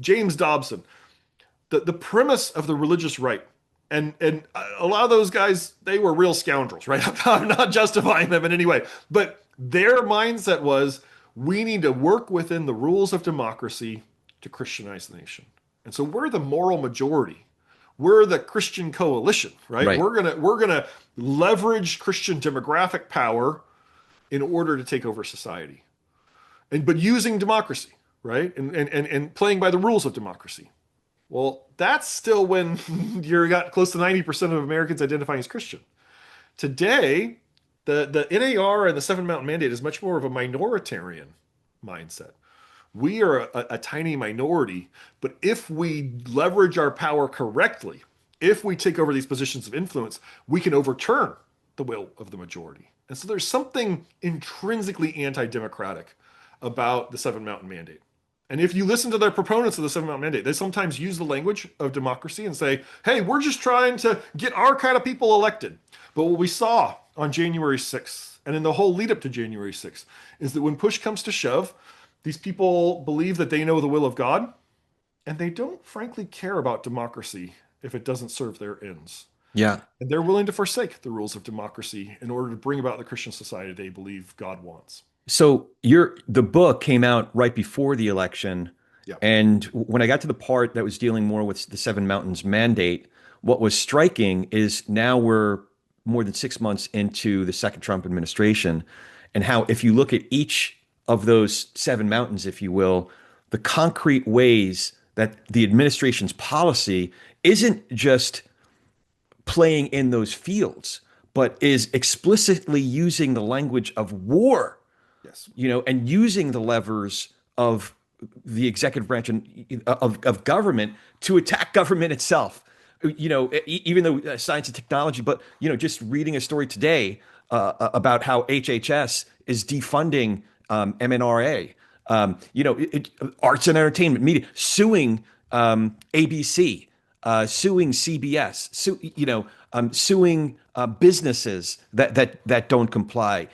James Dobson. The premise of the religious right, and a lot of those guys, they were real scoundrels, right? I'm not justifying them in any way, but their mindset was, we need to work within the rules of democracy to Christianize the nation. And so we're the moral majority. We're the Christian coalition, right? Right. We're gonna leverage Christian demographic power in order to take over society. But using democracy, right? And playing by the rules of democracy. Well, that's still when you got close to 90% of Americans identifying as Christian. Today, the NAR and the Seven Mountain Mandate is much more of a minoritarian mindset. We are a tiny minority, but if we leverage our power correctly, if we take over these positions of influence, we can overturn the will of the majority. And so there's something intrinsically anti-democratic about the Seven Mountain Mandate. And if you listen to the proponents of the Seven Mountain Mandate, they sometimes use the language of democracy and say, hey, we're just trying to get our kind of people elected. But what we saw on January 6th and in the whole lead up to January 6th is that when push comes to shove, these people believe that they know the will of God, and they don't frankly care about democracy if it doesn't serve their ends. Yeah. And they're willing to forsake the rules of democracy in order to bring about the Christian society they believe God wants. So the book came out right before the election. Yeah. And when I got to the part that was dealing more with the Seven Mountains Mandate, what was striking is now we're more than 6 months into the second Trump administration, and how if you look at each of those 7 mountains, if you will, the concrete ways that the administration's policy isn't just playing in those fields, but is explicitly using the language of war, Yes. and using the levers of the executive branch and of government to attack government itself. Even though science and technology, but just reading a story today about how HHS is defunding MNRA. Arts and entertainment, media, suing ABC, suing CBS, suing businesses that don't comply.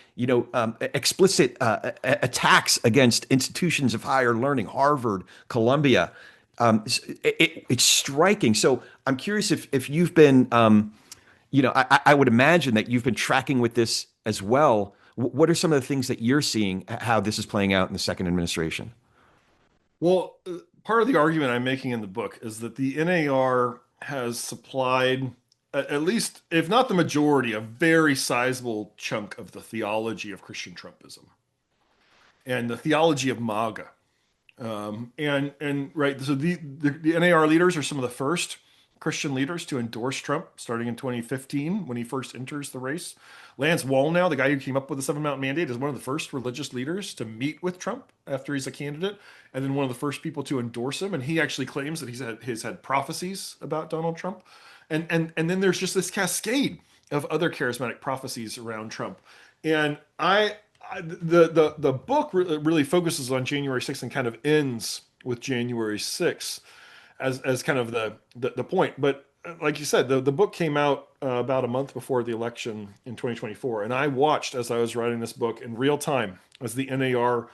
Explicit attacks against institutions of higher learning, Harvard, Columbia. It's striking. So I'm curious if you've been, I would imagine that you've been tracking with this as well. What are some of the things that you're seeing, how this is playing out in the second administration? Well, part of the argument I'm making in the book is that the NAR has supplied, at least, if not the majority, a very sizable chunk of the theology of Christian Trumpism. and the theology of MAGA. And right, so the NAR leaders are some of the first Christian leaders to endorse Trump, starting in 2015 when he first enters the race. Lance Wallnau, the guy who came up with the Seven Mountain Mandate, is one of the first religious leaders to meet with Trump after he's a candidate, and then one of the first people to endorse him. And he actually claims that he's had prophecies about Donald Trump, and then there's just this cascade of other charismatic prophecies around Trump. And the book really focuses on January 6th and kind of ends with January 6th as kind of the point. But like you said, the book came out about a month before the election in 2024, and I watched as I was writing this book in real time as the NAR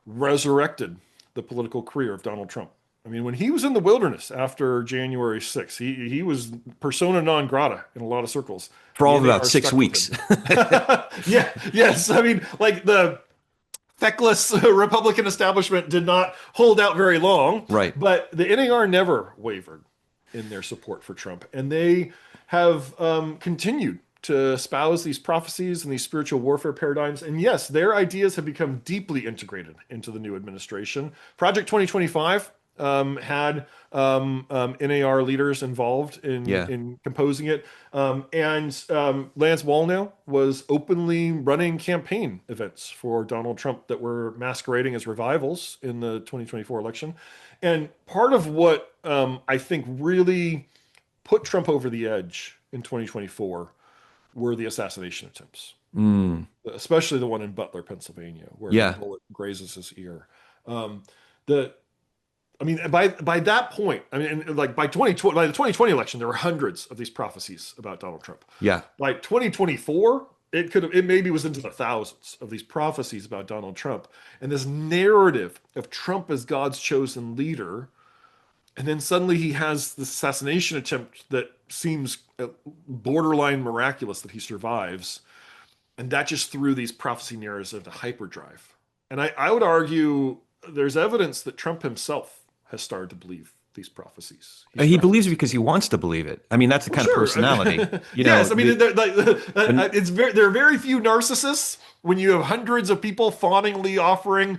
resurrected the political career of Donald Trump. I mean, when he was in the wilderness after January 6th, he was persona non grata in a lot of circles. For all of The about NAR 6 stuck with weeks. him. Yeah, yes. I mean, like the feckless Republican establishment did not hold out very long. Right. But the NAR never wavered in their support for Trump. And they have continued to espouse these prophecies and these spiritual warfare paradigms. And yes, their ideas have become deeply integrated into the new administration. Project 2025 had NAR leaders involved in composing it. And Lance Wallnau was openly running campaign events for Donald Trump that were masquerading as revivals in the 2024 election. And part of what I think really put Trump over the edge in 2024 were the assassination attempts, especially the one in Butler, Pennsylvania, where the bullet grazes his ear. I mean, by that point, I mean, like by the 2020 election, there were hundreds of these prophecies about Donald Trump. Yeah. By 2024, it maybe was into the thousands of these prophecies about Donald Trump, and this narrative of Trump as God's chosen leader. And then suddenly he has this assassination attempt that seems borderline miraculous that he survives. And that just threw these prophecy narratives into hyperdrive. And I would argue there's evidence that Trump himself has started to believe these prophecies. He believes it because he wants to believe it. I mean, that's the kind of personality. Yes, I mean, there are very few narcissists when you have hundreds of people fawningly offering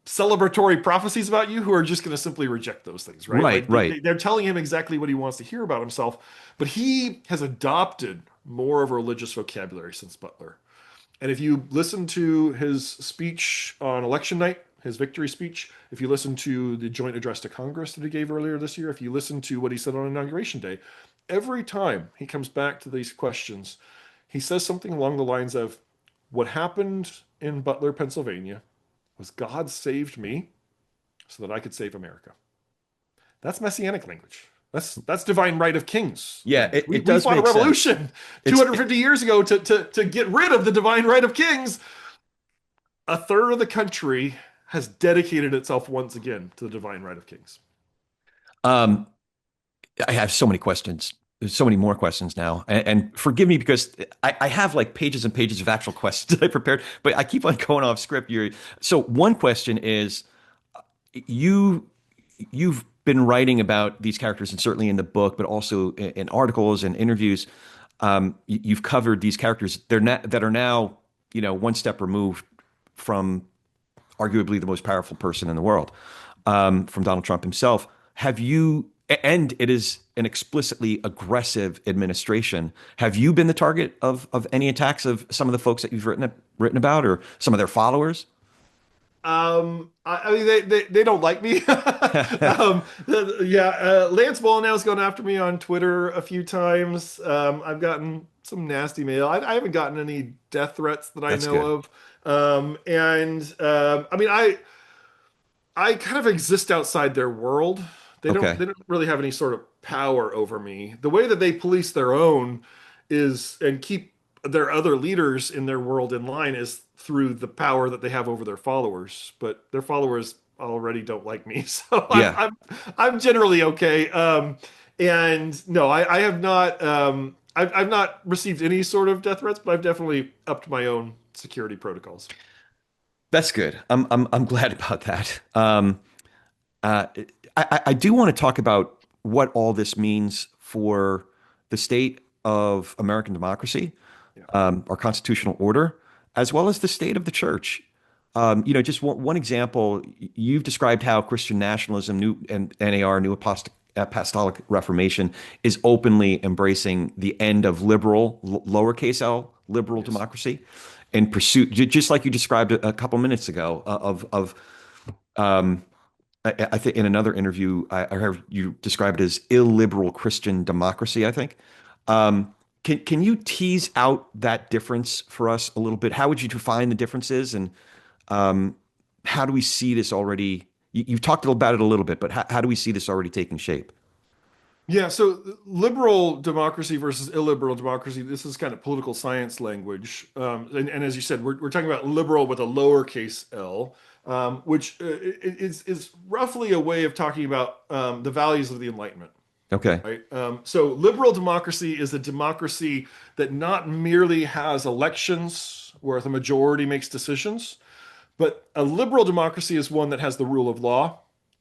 celebratory prophecies about you who are just going to simply reject those things, right? Right. They're telling him exactly what he wants to hear about himself, but he has adopted more of a religious vocabulary since Butler. And if you listen to his speech on election night, his victory speech, if you listen to the joint address to Congress that he gave earlier this year, if you listen to what he said on Inauguration Day, every time he comes back to these questions, he says something along the lines of, what happened in Butler, Pennsylvania, was God saved me so that I could save America. That's messianic language. That's divine right of kings. Yeah, we fought a revolution 250 years ago to get rid of the divine right of kings. A third of the country has dedicated itself once again to the divine right of kings. I have so many questions. There's so many more questions now. And forgive me because I have like pages and pages of actual questions that I prepared, but I keep on going off script. So one question is, you've been writing about these characters, and certainly in the book, but also in articles and interviews. You've covered these characters that are now, one step removed from arguably the most powerful person in the world, from Donald Trump himself. And it is an explicitly aggressive administration. Have you been the target of any attacks of some of the folks that you've written about, or some of their followers? I mean, they don't like me. Lance Wallnau's gone after me on Twitter a few times. I've gotten some nasty mail. I haven't gotten any death threats that I know of. I mean, I kind of exist outside their world. They don't really have any sort of power over me. The way that they police their own and keep their other leaders in their world in line is through the power that they have over their followers. But their followers already don't like me, so yeah. I'm generally okay. And no, I have not. I've not received any sort of death threats, but I've definitely upped my own security protocols. That's good. I'm glad about that. I do want to talk about what all this means for the state of American democracy, our constitutional order, as well as the state of the church. Just one example, you've described how Christian nationalism, new and NAR, New Apostolic Reformation, is openly embracing the end of liberal, lowercase l, liberal Yes. democracy, in pursuit, just like you described a couple minutes ago, of I think in another interview, I heard you describe it as illiberal Christian democracy, I think. Can you tease out that difference for us a little bit? How would you define the differences, and um, how do we see this already? You've talked about it a little bit, but how do we see this already taking shape? Yeah, so liberal democracy versus illiberal democracy, this is kind of political science language. And as you said, we're talking about liberal with a lowercase l, which is roughly a way of talking about the values of the Enlightenment, Okay. right? So liberal democracy is a democracy that not merely has elections where the majority makes decisions, but a liberal democracy is one that has the rule of law,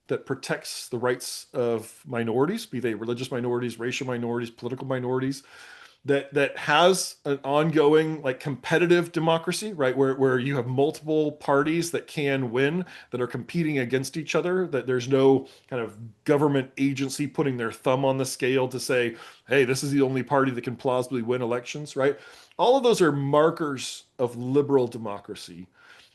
that protects the rights of minorities, be they religious minorities, racial minorities, political minorities, that has an ongoing like competitive democracy, right? Where you have multiple parties that can win, that are competing against each other, that there's no kind of government agency putting their thumb on the scale to say, hey, this is the only party that can plausibly win elections, right? All of those are markers of liberal democracy.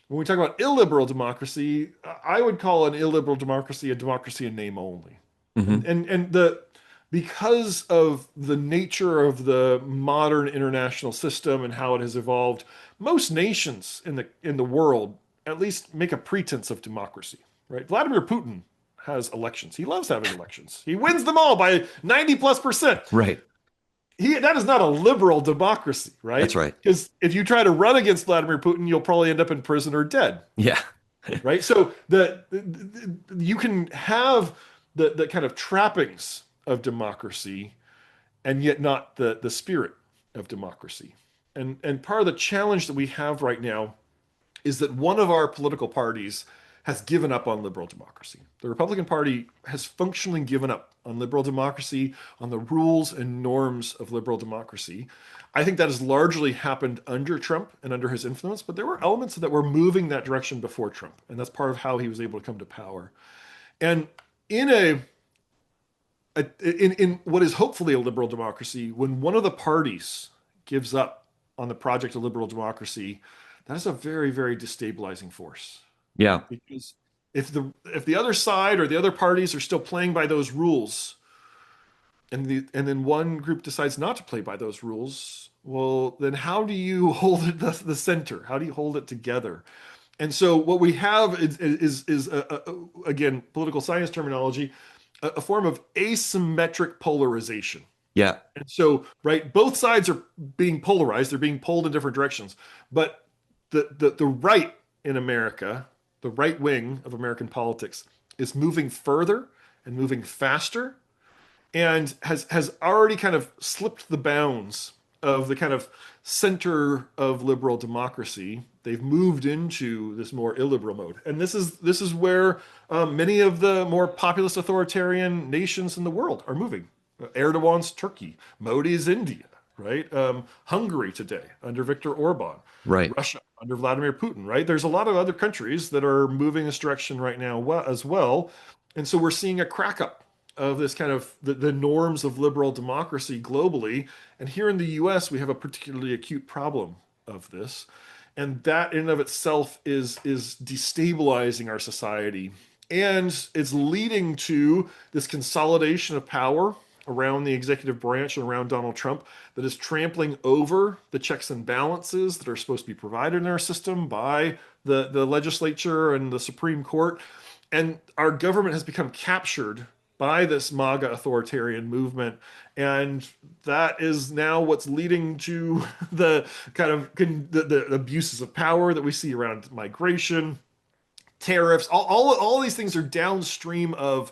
When we talk about illiberal democracy, I would call an illiberal democracy a democracy in name only. And Hmm. and and the because of the nature of the modern international system and how it has evolved, most nations in the world at least make a pretense of democracy, right? Vladimir Putin has elections. He loves having elections. He wins them all by 90 plus percent. Right. That is not a liberal democracy, That's right? right. Because if you try to run against Vladimir Putin, you'll probably end up in prison or dead, Yeah. right? So you can have the kind of trappings of democracy and yet not the spirit of democracy. And part of the challenge that we have right now is that one of our political parties has given up on liberal democracy. The Republican Party has functionally given up on liberal democracy, on the rules and norms of liberal democracy. I think that has largely happened under Trump and under his influence, but there were elements that were moving that direction before Trump, and that's part of how he was able to come to power. And in in what is hopefully a liberal democracy, when one of the parties gives up on the project of liberal democracy, that is a very, very destabilizing force. Yeah. Because if the other side or the other parties are still playing by those rules, and then one group decides not to play by those rules, well, then how do you hold it the center? How do you hold it together? And so what we have again, political science terminology, a form of asymmetric polarization. Yeah. And so, right, both sides are being polarized, they're being pulled in different directions. But the right in America, the right wing of American politics, is moving further and moving faster and has already kind of slipped the bounds of the kind of center of liberal democracy. They've moved into this more illiberal mode, and this is where many of the more populist authoritarian nations in the world are moving. Erdogan's Turkey, Modi's India, right? Hungary today under Viktor Orban, Right. Russia under Vladimir Putin, right? There's a lot of other countries that are moving this direction right now as well. And so we're seeing a crack up of this kind of the norms of liberal democracy globally. And here in the US, we have a particularly acute problem of this. And that in and of itself is destabilizing our society. And it's leading to this consolidation of power around the executive branch and around Donald Trump that is trampling over the checks and balances that are supposed to be provided in our system by the legislature and the Supreme Court. And our government has become captured by this MAGA authoritarian movement. And that is now what's leading to the kind of the abuses of power that we see around migration, tariffs. All these things are downstream of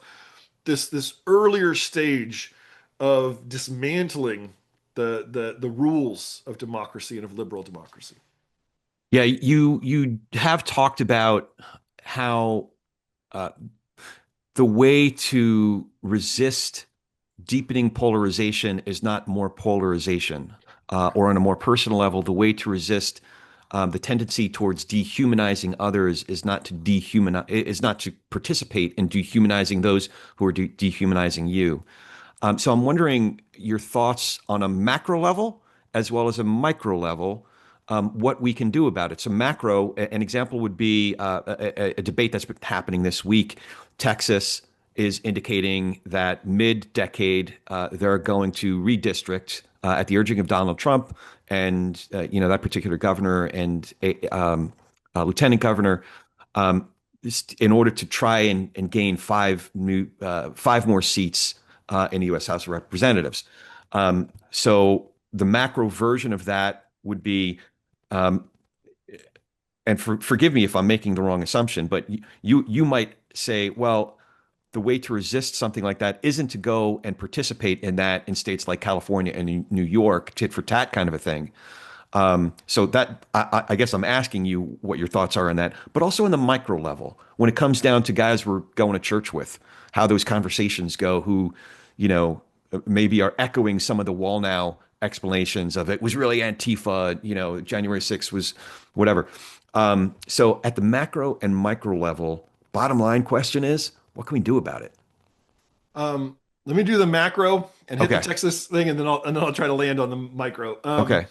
this earlier stage of dismantling the rules of democracy and of liberal democracy. Yeah. You have talked about how uh, the way to resist deepening polarization is not more polarization, or on a more personal level, the way to resist the tendency towards dehumanizing others is not to is not to participate in dehumanizing those who are dehumanizing you. So I'm wondering your thoughts on a macro level as well as a micro level, what we can do about it. So macro, an example would be a debate that's been happening this week. Texas is indicating that mid-decade they're going to redistrict at the urging of Donald Trump and that particular governor and lieutenant governor, in order to try and gain five more seats in the U.S. House of Representatives. So the macro version of that would be, and forgive me if I'm making the wrong assumption, but you might say, well, the way to resist something like that isn't to go and participate in that in states like California and New York, tit for tat kind of a thing. So that I guess I'm asking you what your thoughts are on that, but also in the micro level, when it comes down to guys we're going to church with, how those conversations go, who, maybe are echoing some of the wall now explanations of it was really Antifa, January 6th was whatever. So at the macro and micro level, bottom line question is, what can we do about it? Let me do the macro and hit Okay. the Texas thing, and then I'll try to land on the micro. Okay.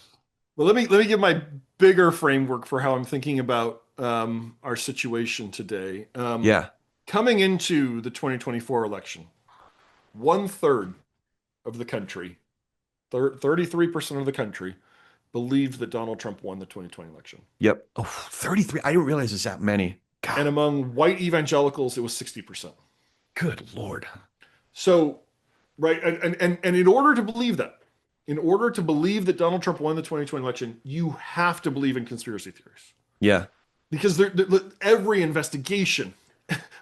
Well, let me give my bigger framework for how I'm thinking about our situation today. Yeah. Coming into the 2024 election, 1/3 of the country, 33% of the country, believed that Donald Trump won the 2020 election. Yep. Oh, 33. I didn't realize it's that many. God. And among white evangelicals, it was 60%. Good Lord. So, right, and in order to believe that, in order to believe that Donald Trump won the 2020 election, you have to believe in conspiracy theories. Yeah. Because every investigation,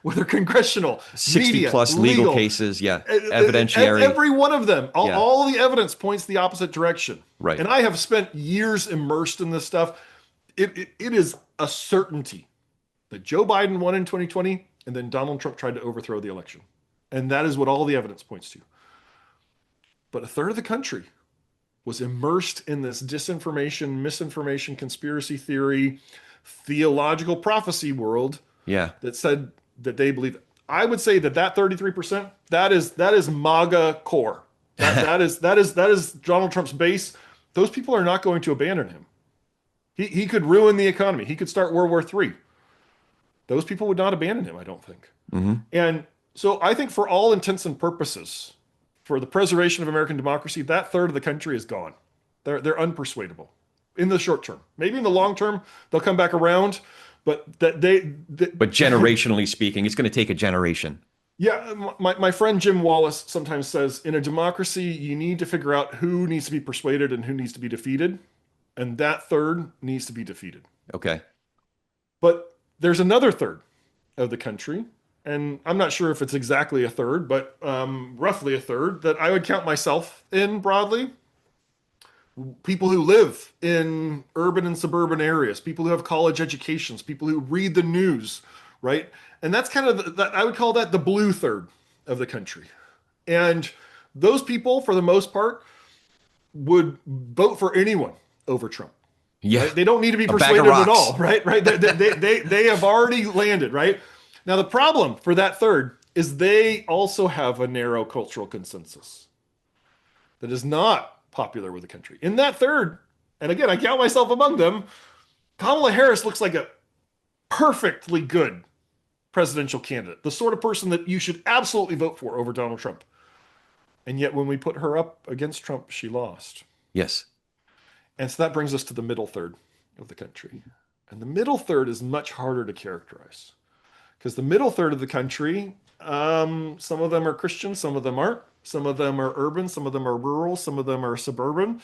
whether congressional, 60 media, plus legal cases, yeah, evidentiary. every one of them, Yeah. all the evidence points the opposite direction. Right. And I have spent years immersed in this stuff. It is a certainty that Joe Biden won in 2020, and then Donald Trump tried to overthrow the election. And that is what all the evidence points to. But 1/3 of the country was immersed in this disinformation, misinformation, conspiracy theory, theological prophecy world. Yeah. That said that they believe it. I would say that 33%, that is MAGA core. That is Donald Trump's base. Those people are not going to abandon him. He could ruin the economy. He could start World War III. Those people would not abandon him, I don't think. Mm-hmm. And so I think for all intents and purposes, for the preservation of American democracy, that 1/3 of the country is gone. They're unpersuadable in the short term. Maybe in the long term, they'll come back around, but but generationally speaking, it's going to take a generation. Yeah, my friend Jim Wallace sometimes says, in a democracy, you need to figure out who needs to be persuaded and who needs to be defeated. And that 1/3 needs to be defeated. Okay. But there's another 1/3 of the country, and I'm not sure if it's exactly 1/3, but roughly 1/3, that I would count myself in broadly. People who live in urban and suburban areas, people who have college educations, people who read the news, right? And that's kind of, I would call that the blue 1/3 of the country. And those people, for the most part, would vote for anyone over Trump. Yeah. Right? They don't need to be persuaded at all, right? Right? They have already landed, right? Now, the problem for that 1/3 is they also have a narrow cultural consensus that is not popular with the country. In that 1/3, and again, I count myself among them, Kamala Harris looks like a perfectly good presidential candidate, the sort of person that you should absolutely vote for over Donald Trump. And yet when we put her up against Trump, she lost. Yes. And so that brings us to the middle 1/3 of the country. And the middle 1/3 is much harder to characterize, because the middle 1/3 of the country, some of them are Christian, some of them aren't. Some of them are urban, some of them are rural, some of them are suburban.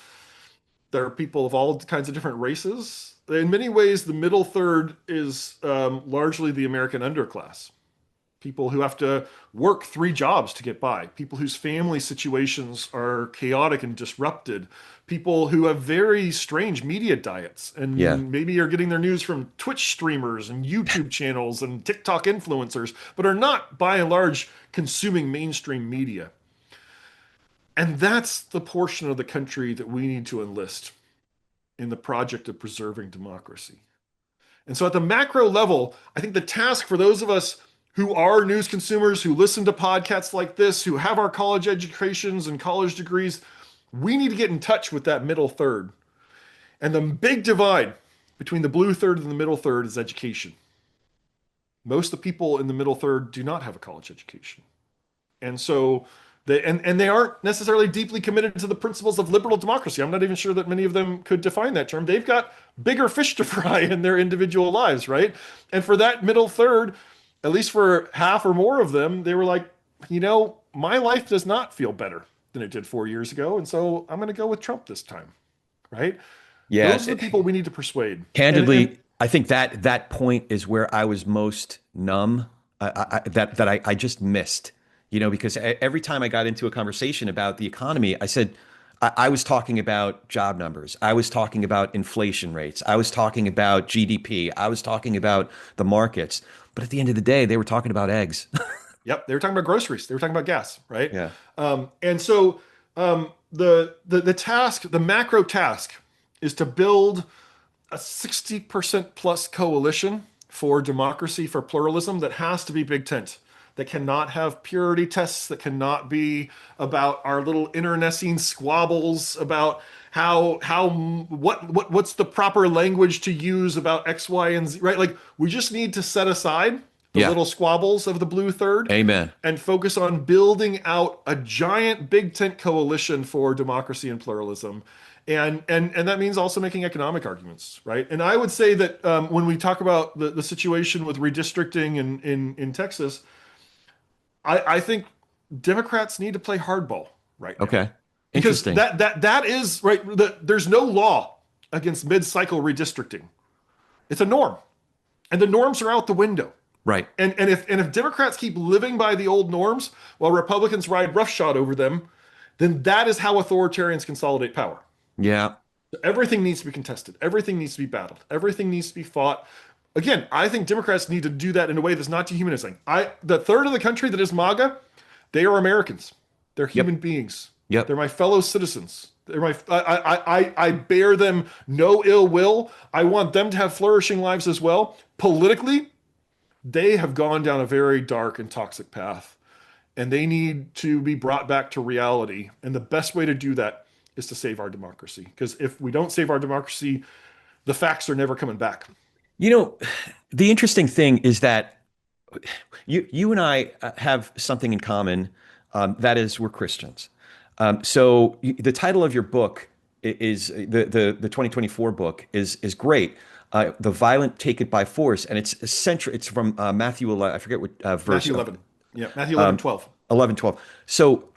There are people of all kinds of different races. In many ways, the middle 1/3 is largely the American underclass. People who have to work 3 jobs to get by. People whose family situations are chaotic and disrupted. People who have very strange media diets and maybe are getting their news from Twitch streamers and YouTube channels and TikTok influencers, but are not, by and large, consuming mainstream media. And that's the portion of the country that we need to enlist in the project of preserving democracy. And so at the macro level, I think the task for those of us who are news consumers, who listen to podcasts like this, who have our college educations and college degrees, we need to get in touch with that middle third. And the big divide between the blue third and the middle third is education. Most of the people in the middle third do not have a college education. And so they aren't necessarily deeply committed to the principles of liberal democracy. I'm not even sure that many of them could define that term. They've got bigger fish to fry in their individual lives, right? And for that middle third, at least for half or more of them, they were like, my life does not feel better than it did 4 years ago. And so I'm going to go with Trump this time, right? Yeah. Those are the people we need to persuade. Candidly, I think that point is where I was most numb, that I just missed. Because every time I got into a conversation about the economy, I said, I was talking about job numbers. I was talking about inflation rates. I was talking about GDP. I was talking about the markets. But at the end of the day, they were talking about eggs. Yep. They were talking about groceries. They were talking about gas, right? Yeah. And so the task, the macro task is to build a 60% plus coalition for democracy, for pluralism that has to be big tent, that cannot have purity tests, that cannot be about our little internecine squabbles about what's the proper language to use about X, Y, and Z, right? Like we just need to set aside the little squabbles of the blue third. Amen. And focus on building out a giant big tent coalition for democracy and pluralism. And that means also making economic arguments, right? And I would say that when we talk about the situation with redistricting in Texas, I think Democrats need to play hardball right now. Okay. Because Interesting. that is right. There's no law against mid-cycle redistricting. It's a norm, and the norms are out the window. Right. And if Democrats keep living by the old norms while Republicans ride roughshod over them, then that is how authoritarians consolidate power. Yeah. Everything needs to be contested. Everything needs to be battled. Everything needs to be fought. Again, I think Democrats need to do that in a way that's not dehumanizing. The third of the country that is MAGA, they are Americans. They're human beings. Yep. They're my fellow citizens. I bear them no ill will. I want them to have flourishing lives as well. Politically, they have gone down a very dark and toxic path, and they need to be brought back to reality. And the best way to do that is to save our democracy. Because if we don't save our democracy, the facts are never coming back. The interesting thing is that you and I have something in common. That is, we're Christians. So the title of your book is the 2024 book is great. The Violent Take It by Force, and it's essential. It's from Matthew 11. I forget what verse. Matthew 11. Yeah, Matthew 11, 12. 11, 12. So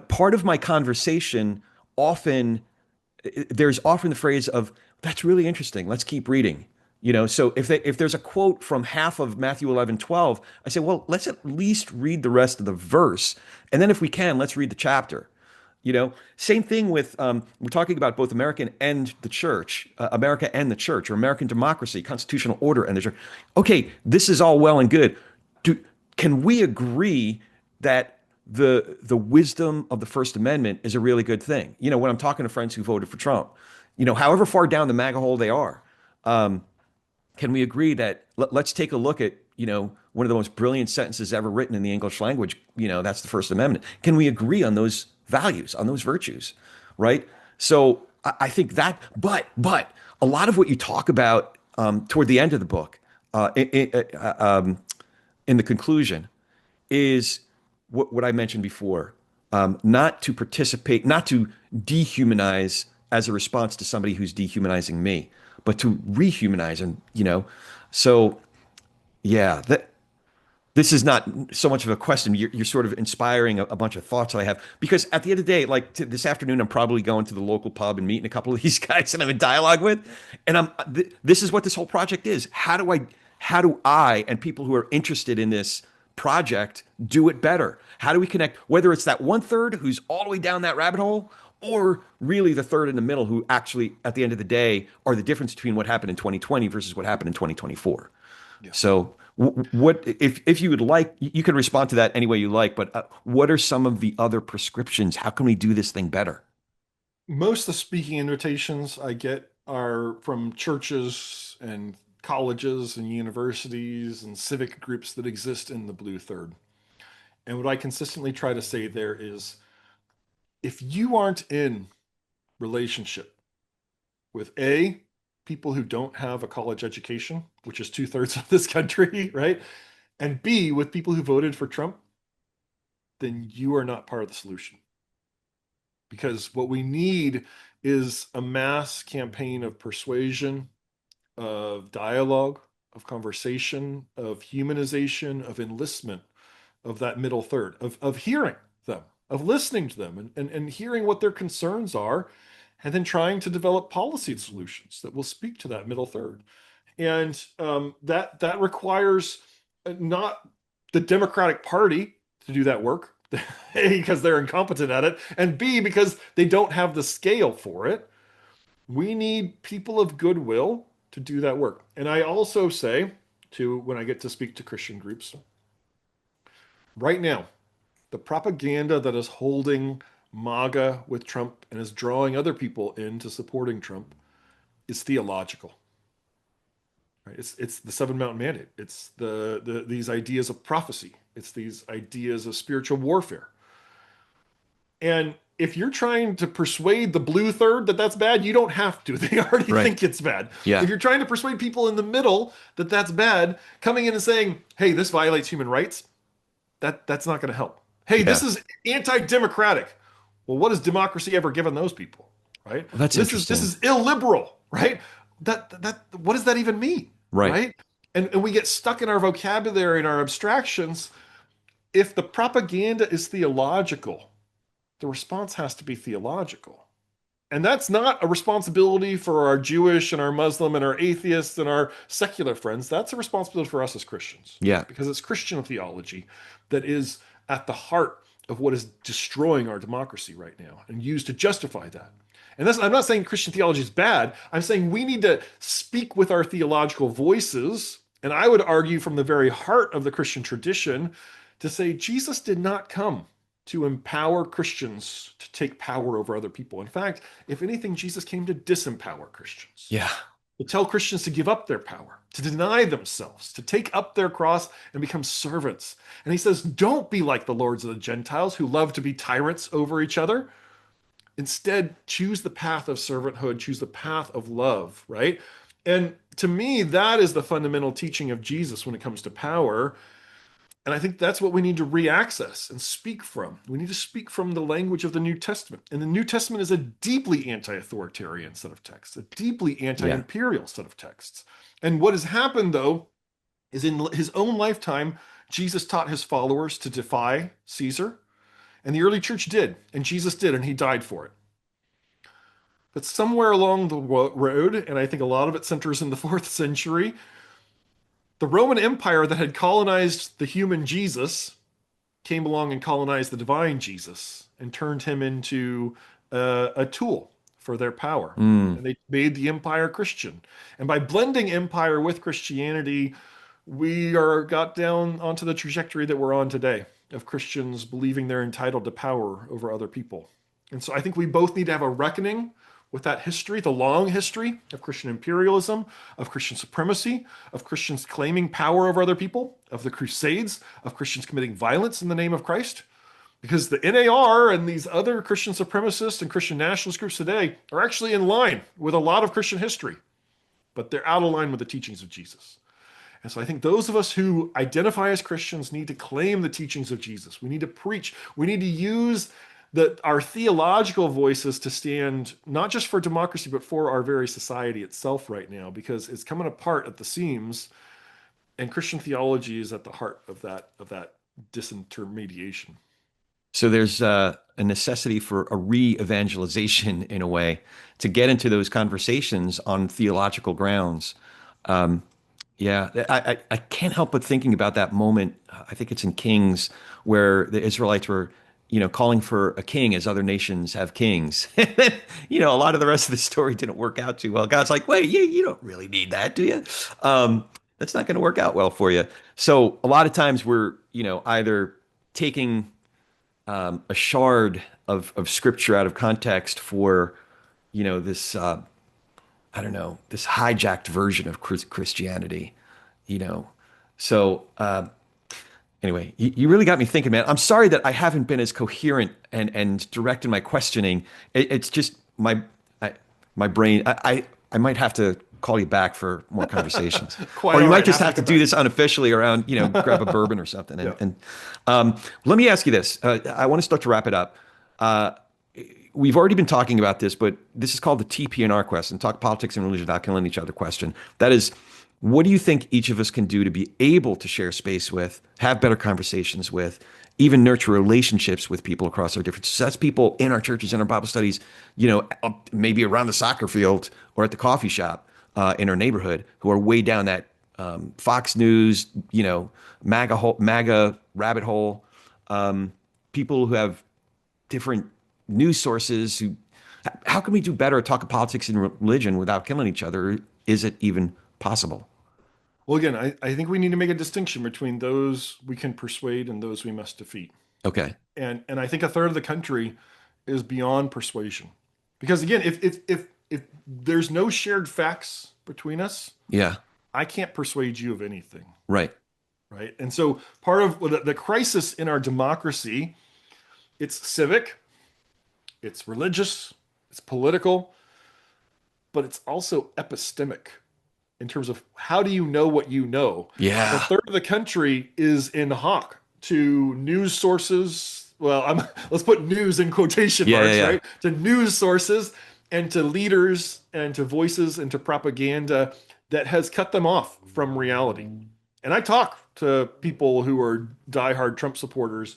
part of my conversation there's often the phrase of, that's really interesting. Let's keep reading. So if there's a quote from half of Matthew 11, 12, I say, well, let's at least read the rest of the verse. And then if we can, let's read the chapter. Same thing with, we're talking about both America and the church, or American democracy, constitutional order, and the church. Okay, this is all well and good. Can we agree that the wisdom of the First Amendment is a really good thing? When I'm talking to friends who voted for Trump, however far down the MAGA hole they are, can we agree that let's take a look at, one of the most brilliant sentences ever written in the English language, that's the First Amendment. Can we agree on those values, on those virtues, right? So I think that, but a lot of what you talk about toward the end of the book, in the conclusion, is what I mentioned before, not to participate, not to dehumanize as a response to somebody who's dehumanizing me, but to rehumanize. And, so yeah, this is not so much of a question. You're sort of inspiring a bunch of thoughts I have, because at the end of the day, like this afternoon, I'm probably going to the local pub and meeting a couple of these guys that I'm in dialogue with. And this is what this whole project is. How do I and people who are interested in this project do it better? How do we connect, whether it's that 1/3 who's all the way down that rabbit hole, or really the third in the middle who actually, at the end of the day, are the difference between what happened in 2020 versus what happened in 2024. Yeah. So what, if you would like, you can respond to that any way you like, but what are some of the other prescriptions? How can we do this thing better? Most of the speaking invitations I get are from churches and colleges and universities and civic groups that exist in the blue third. And what I consistently try to say there is if you aren't in relationship with A, people who don't have a college education, which is 2/3 of this country, right? And B, with people who voted for Trump, then you are not part of the solution. Because what we need is a mass campaign of persuasion, of dialogue, of conversation, of humanization, of enlistment of that middle third, of hearing them, of listening to them and hearing what their concerns are, and then trying to develop policy solutions that will speak to that middle third. And that requires not the Democratic Party to do that work, A, because they're incompetent at it, and B, because they don't have the scale for it. We need people of goodwill to do that work. And I also say to when I get to speak to Christian groups, right now, the propaganda that is holding MAGA with Trump and is drawing other people into supporting Trump is theological. Right? It's the Seven Mountain Mandate. It's these ideas of prophecy. It's these ideas of spiritual warfare. And if you're trying to persuade the blue third that that's bad, you don't have to. They already Right. think it's bad. Yeah. If you're trying to persuade people in the middle that that's bad, coming in and saying, "Hey, this violates human rights," that's not going to help. Hey, Yeah. this is anti-democratic. Well, what has democracy ever given those people? Right? Well, that's This interesting. is illiberal, right? That what does that even mean? Right. Right? And we get stuck in our vocabulary and our abstractions. If the propaganda is theological, the response has to be theological. And that's not a responsibility for our Jewish and our Muslim and our atheists and our secular friends. That's a responsibility for us as Christians. Yeah. Because it's Christian theology that is at the heart of what is destroying our democracy right now and used to justify that. And I'm not saying Christian theology is bad. I'm saying we need to speak with our theological voices. And I would argue from the very heart of the Christian tradition to say Jesus did not come to empower Christians to take power over other people. In fact, if anything, Jesus came to disempower Christians, Yeah. to tell Christians to give up their power, to deny themselves, to take up their cross and become servants. And he says, don't be like the lords of the Gentiles who love to be tyrants over each other. Instead, choose the path of servanthood, choose the path of love, right? And to me, that is the fundamental teaching of Jesus when it comes to power. And I think that's what we need to re-access and speak from. We need to speak from the language of the New Testament. And the New Testament is a deeply anti-authoritarian set of texts, a deeply anti-imperial set of texts. And what has happened, though, is in his own lifetime, Jesus taught his followers to defy Caesar. And the early church did, and Jesus did, and he died for it. But somewhere along the road, and I think a lot of it centers in the 4th century, the Roman Empire that had colonized the human Jesus came along and colonized the divine Jesus and turned him into a tool for their power. And they made the empire Christian. And by blending empire with Christianity, we got down onto the trajectory that we're on today of Christians believing they're entitled to power over other people. And so I think we both need to have a reckoning with that history, the long history of Christian imperialism, of Christian supremacy, of Christians claiming power over other people, of the Crusades, of Christians committing violence in the name of Christ. Because the NAR and these other Christian supremacists and Christian nationalist groups today are actually in line with a lot of Christian history, but they're out of line with the teachings of Jesus. And so I think those of us who identify as Christians need to claim the teachings of Jesus. We need to preach. We need to use our theological voices to stand not just for democracy, but for our very society itself right now, because it's coming apart at the seams, and Christian theology is at the heart of that disintermediation. So there's a necessity for a re-evangelization in a way to get into those conversations on theological grounds. Yeah, I can't help but thinking about that moment. I think it's in Kings where the Israelites were, calling for a king as other nations have kings. And then, a lot of the rest of the story didn't work out too well. God's like, wait, you don't really need that, do you? That's not going to work out well for you. So a lot of times we're, either taking a shard of scripture out of context for, this I don't know, this hijacked version of Christianity, you know. So anyway, you really got me thinking, man. I'm sorry that I haven't been as coherent and direct in my questioning. It's just my brain. I might have to call you back for more conversations, Quite or you all might right. just Happy have to come do back. this unofficially around, grab a bourbon or something. Yeah. Let me ask you this. I want to start to wrap it up. Uh, we've already been talking about this, but this is called the TP&R question, talk politics and religion without killing each other question. That is, what do you think each of us can do to be able to share space with, have better conversations with, even nurture relationships with people across our differences? So that's people in our churches, in our Bible studies, maybe around the soccer field or at the coffee shop in our neighborhood, who are way down that Fox News, MAGA rabbit hole. People who have different news sources. How can we do better at talking politics and religion without killing each other? Is it even possible? Well, again, I think we need to make a distinction between those we can persuade and those we must defeat. Okay. And I think a third of the country is beyond persuasion. Because again, if there's no shared facts between us, Yeah. I can't persuade you of anything, Right. right? And so part of the crisis in our democracy, it's civic, it's religious, it's political, but it's also epistemic in terms of how do you know what you know? A Yeah. third of the country is in hock to news sources. Well, let's put news in quotation Yeah. Yeah. marks, Yeah. right? To news sources and to leaders and to voices and to propaganda that has cut them off from reality. And I talk to people who are diehard Trump supporters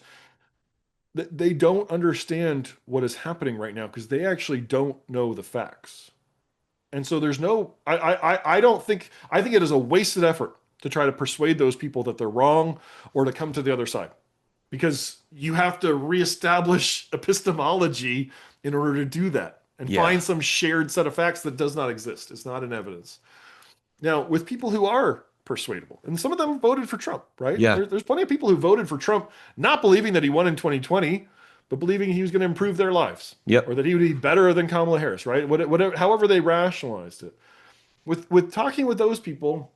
that they don't understand what is happening right now because they actually don't know the facts. And so there's no, I don't think, I think it is a wasted effort to try to persuade those people that they're wrong or to come to the other side because you have to reestablish epistemology in order to do that and Yeah. find some shared set of facts that does not exist. It's not in evidence. Now, with people who are persuadable, and some of them voted for Trump, right? Yeah. There's plenty of people who voted for Trump, not believing that he won in 2020, but believing he was going to improve their lives, Yep. or that he would be better than Kamala Harris, right? Whatever, however they rationalized it. With talking with those people,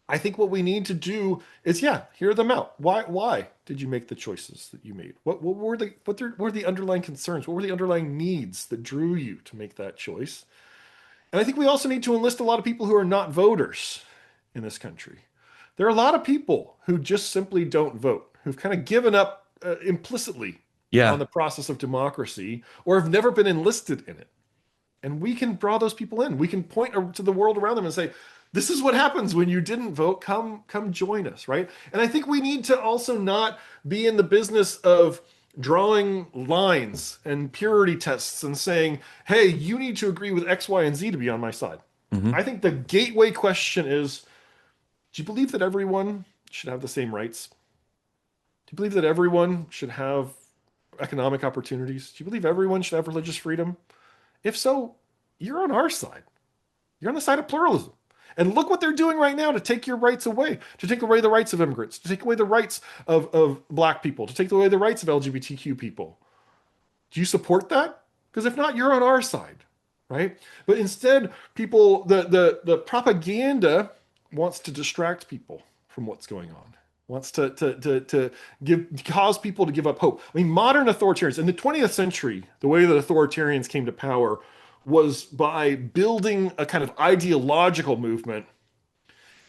I think what we need to do is, hear them out. Why did you make the choices that you made? What were the underlying concerns? What were the underlying needs that drew you to make that choice? And I think we also need to enlist a lot of people who are not voters in this country. There are a lot of people who just simply don't vote, who've kind of given up implicitly Yeah. on the process of democracy or have never been enlisted in it. And we can draw those people in. We can point to the world around them and say, this is what happens when you didn't vote. Come join us, right? And I think we need to also not be in the business of drawing lines and purity tests and saying, hey, you need to agree with X, Y, and Z to be on my side. Mhm. I think the gateway question is, do you believe that everyone should have the same rights? Do you believe that everyone should have economic opportunities? Do you believe everyone should have religious freedom? If so, you're on our side. You're on the side of pluralism. And look what they're doing right now to take your rights away, to take away the rights of immigrants, to take away the rights of Black people, to take away the rights of LGBTQ people. Do you support that? Because if not, you're on our side, right? But instead, people, the propaganda wants to distract people from what's going on, wants to cause people to give up hope. I mean, modern authoritarians in the 20th century, the way that authoritarians came to power was by building a kind of ideological movement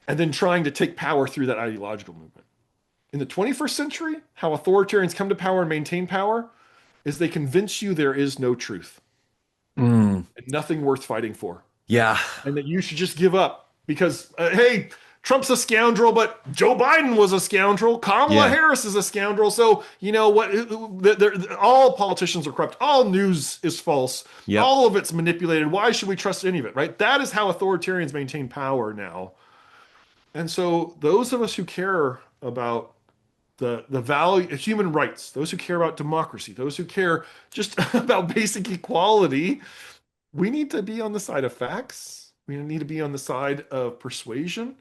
and then trying to take power through that ideological movement. In the 21st century, how authoritarians come to power and maintain power is they convince you there is no truth Mm. and nothing worth fighting for, Yeah. and that you should just give up because, hey, Trump's a scoundrel, but Joe Biden was a scoundrel. Kamala Yeah. Harris is a scoundrel. So, you know what? All politicians are corrupt. All news is false. Yep. All of it's manipulated. Why should we trust any of it, right? That is how authoritarians maintain power now. And so those of us who care about the value of human rights, those who care about democracy, those who care just about basic equality, we need to be on the side of facts. We need to be on the side of persuasion.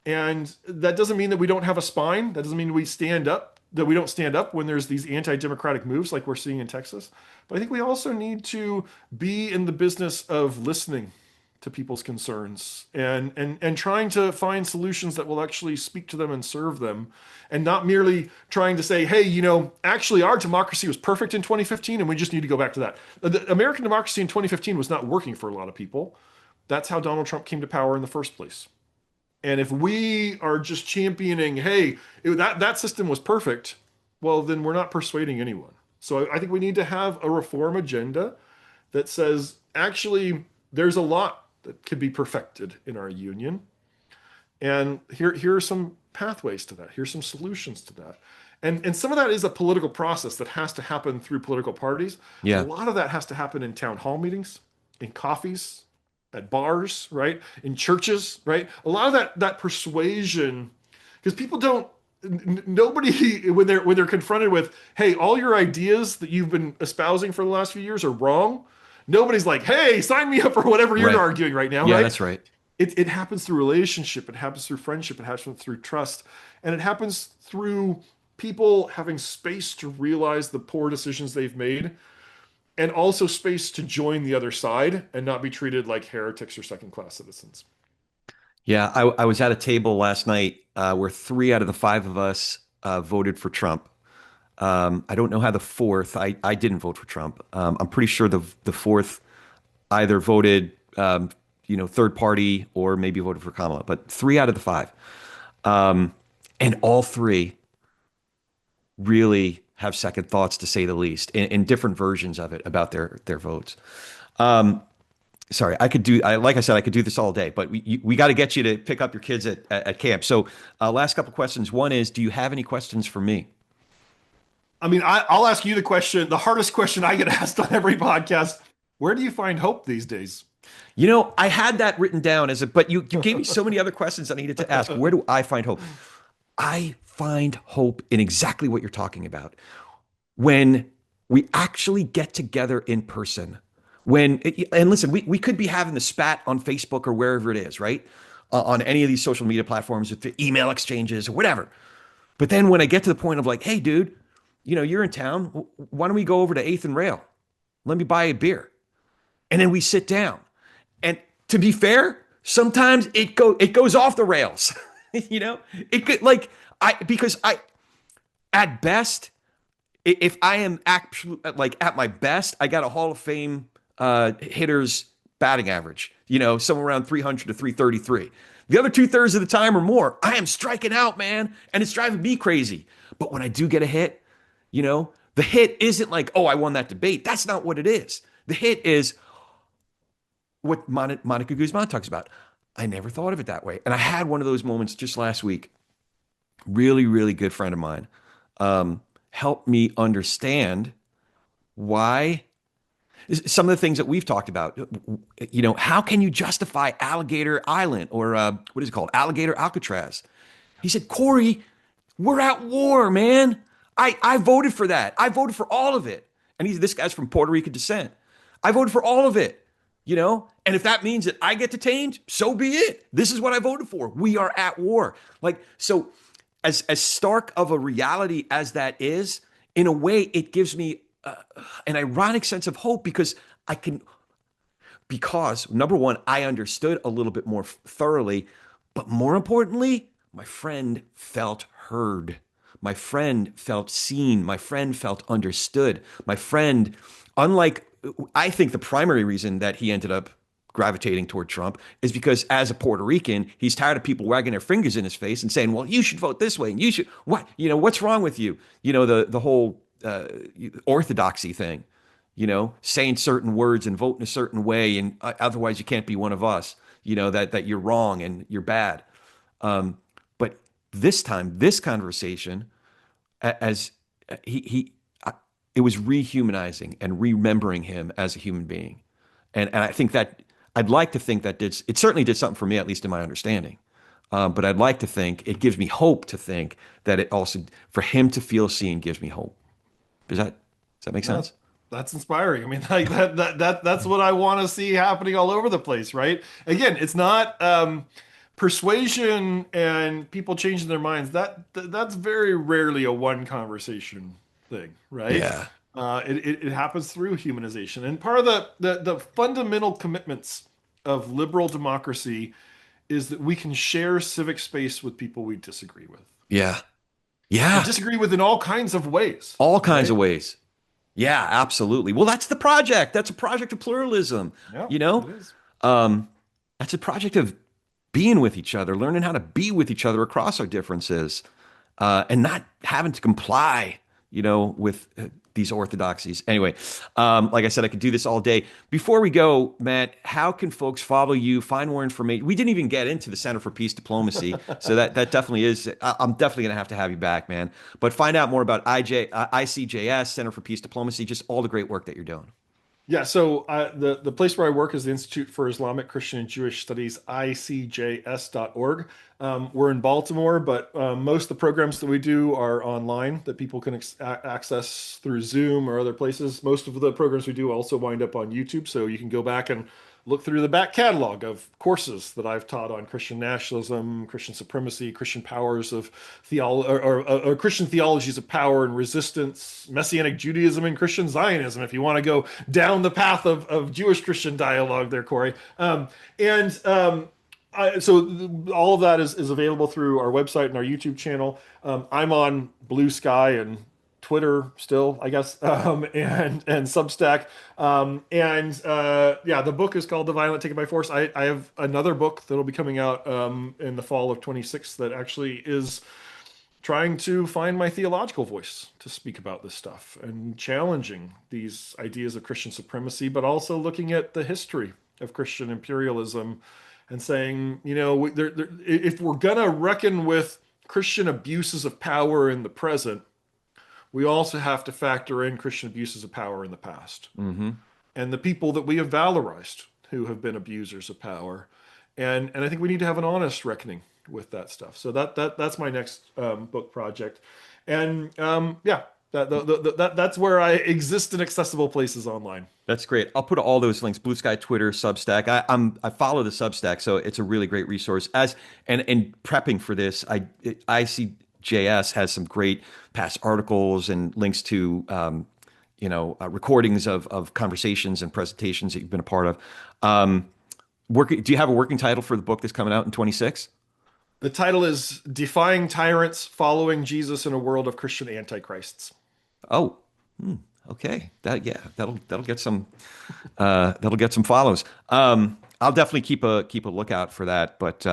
And that doesn't mean that we don't have a spine. That doesn't mean we don't stand up when there's these anti-democratic moves like we're seeing in Texas. But I think we also need to be in the business of listening to people's concerns and trying to find solutions that will actually speak to them and serve them, and not merely trying to say, hey, actually our democracy was perfect in 2015 and we just need to go back to that. The American democracy in 2015 was not working for a lot of people. That's how Donald Trump came to power in the first place. And if we are just championing, hey, that system was perfect, well, then we're not persuading anyone. So I think we need to have a reform agenda that says, actually, there's a lot that could be perfected in our union. And here are some pathways to that. Here's some solutions to that. And some of that is a political process that has to happen through political parties. Yeah. A lot of that has to happen in town hall meetings, in coffees, at bars, right? In churches, right? A lot of that persuasion, because people don't, nobody, when they're confronted with, hey, all your ideas that you've been espousing for the last few years are wrong, nobody's like, hey, sign me up for whatever you're arguing right now, yeah, right? That's right. It happens through relationship, it happens through friendship, it happens through trust, and it happens through people having space to realize the poor decisions they've made, and also space to join the other side and not be treated like heretics or second-class citizens. Yeah, I was at a table last night where 3 out of the 5 of us voted for Trump. I don't know how the fourth. I didn't vote for Trump. I'm pretty sure the fourth either voted, third party or maybe voted for Kamala. But 3 out of the 5, and all 3 really have second thoughts, to say the least, in different versions of it about their votes. Sorry, like I said, I could do this all day, but we got to get you to pick up your kids at camp. So last couple questions. One is, do you have any questions for me? I mean, I'll ask you the hardest question I get asked on every podcast. Where do you find hope these days? I had that written down but you gave me so many other questions I needed to ask. Where do I find hope? I find hope in exactly what you're talking about. When we actually get together in person, and listen, we could be having the spat on Facebook or wherever it is, right? On any of these social media platforms, with the email exchanges or whatever. But then when I get to the point of like, hey, dude, you're in town. Why don't we go over to 8th and Rail? Let me buy a beer. And then we sit down. And to be fair, sometimes it goes off the rails. It could because at best, if I am actually at my best, I got a Hall of Fame hitter's batting average, somewhere around 300 to 333. The other 2/3 of the time or more, I am striking out, man, and it's driving me crazy. But when I do get a hit, the hit isn't like, oh, I won that debate. That's not what it is. The hit is what Monica Guzman talks about. I never thought of it that way. And I had one of those moments just last week. Really, really good friend of mine helped me understand why some of the things that we've talked about. How can you justify Alligator Island or what is it called? Alligator Alcatraz. He said, Corey, we're at war, man. I voted for that. I voted for all of it. And this guy's from Puerto Rican descent. I voted for all of it, and if that means that I get detained, so be it. This is what I voted for. We are at war. So as stark of a reality as that is, in a way, it gives me an ironic sense of hope because number one, I understood a little bit more thoroughly, but more importantly, my friend felt heard. My friend felt seen. My friend felt understood. My friend, I think the primary reason that he ended up gravitating toward Trump is because as a Puerto Rican, he's tired of people wagging their fingers in his face and saying, well, you should vote this way. And you should, what's wrong with you? The whole orthodoxy thing, saying certain words and voting a certain way. And otherwise you can't be one of us, that you're wrong and you're bad. But this time, this conversation, it was rehumanizing and remembering him as a human being. And I think that I'd like to think that it certainly did something for me, at least in my understanding. But I'd like to think it gives me hope to think that it also, for him to feel seen, gives me hope. Does that make sense? That's inspiring. I mean, that's what I want to see happening all over the place, right? Again, it's not persuasion and people changing their minds. That's very rarely a one conversation thing, right? Yeah. It happens through humanization. And part of the fundamental commitments of liberal democracy is that we can share civic space with people we disagree with, Yeah. and Yeah. disagree with in all kinds of ways, All kinds right? of ways. Yeah, absolutely. Well, that's the project. That's a project of pluralism. Yeah, You it know, is. um, that's a project of being with each other, learning how to be with each other across our differences, and not having to comply, with these orthodoxies. Anyway, like I said, I could do this all day. Before we go, Matt, how can folks follow you, find more information? We didn't even get into the Center for Peace Diplomacy, so that definitely is. I'm definitely going to have you back, man. But find out more about ICJS, Center for Peace Diplomacy, just all the great work that you're doing. Yeah, so the place where I work is the Institute for Islamic, Christian, and Jewish Studies, ICJS.org. We're in Baltimore, but most of the programs that we do are online that people can access through Zoom or other places. Most of the programs we do also wind up on YouTube, so you can go back and look through the back catalog of courses that I've taught on Christian nationalism, Christian supremacy, Christian powers of theology, or Christian theologies of power and resistance, Messianic Judaism, and Christian Zionism. If you want to go down the path of Jewish Christian dialogue, there, Corey. So all of that is available through our website and our YouTube channel. I'm on Blue Sky and Twitter still, I guess, and Substack. Yeah, the book is called The Violent Taken by Force. I have another book that'll be coming out in the fall of 26 that actually is trying to find my theological voice to speak about this stuff and challenging these ideas of Christian supremacy, but also looking at the history of Christian imperialism and saying, if we're going to reckon with Christian abuses of power in the present, we also have to factor in Christian abuses of power in the past, and the people that we have valorized who have been abusers of power. And I think we need to have an honest reckoning with that stuff. So that's my next book project. And yeah, that's where I exist in accessible places online. That's great. I'll put all those links: Blue Sky, Twitter, Substack. I follow the Substack, so it's a really great resource. And prepping for this, ICJS has some great past articles and links to recordings of conversations and presentations that you've been a part of. Do you have a working title for the book that's coming out in 26? The title is Defying Tyrants, Following Jesus in a World of Christian Antichrists. Oh, okay. That'll get some follows. I'll definitely keep a lookout for that. But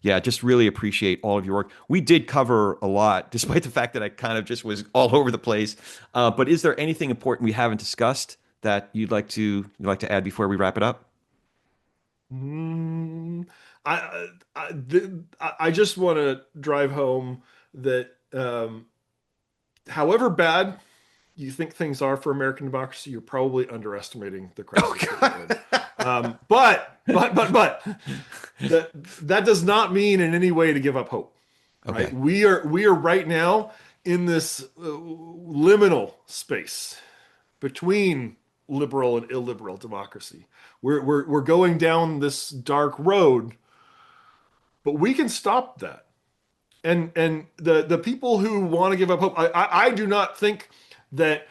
yeah, just really appreciate all of your work. We did cover a lot, despite the fact that I kind of just was all over the place. But is there anything important we haven't discussed that you'd like to add before we wrap it up? I just want to drive home that however bad you think things are for American democracy, you're probably underestimating the crisis that we're in. But that does not mean in any way to give up hope. Okay. Right? We are right now in this liminal space between liberal and illiberal democracy. We're going down this dark road, but we can stop that. And the people who want to give up hope, I do not think that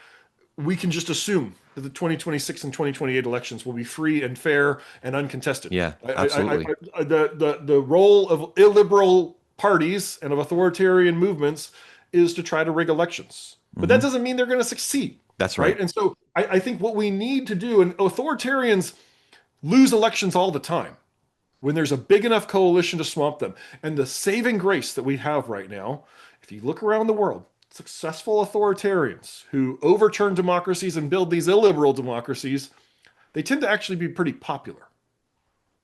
we can just assume that the 2026 and 2028 elections will be free and fair and uncontested. Yeah, absolutely. The role of illiberal parties and of authoritarian movements is to try to rig elections. But that doesn't mean they're going to succeed. That's right. And so I think what we need to do, and authoritarians lose elections all the time when there's a big enough coalition to swamp them. And the saving grace that we have right now, if you look around the world, successful authoritarians who overturn democracies and build these illiberal democracies, they tend to actually be pretty popular,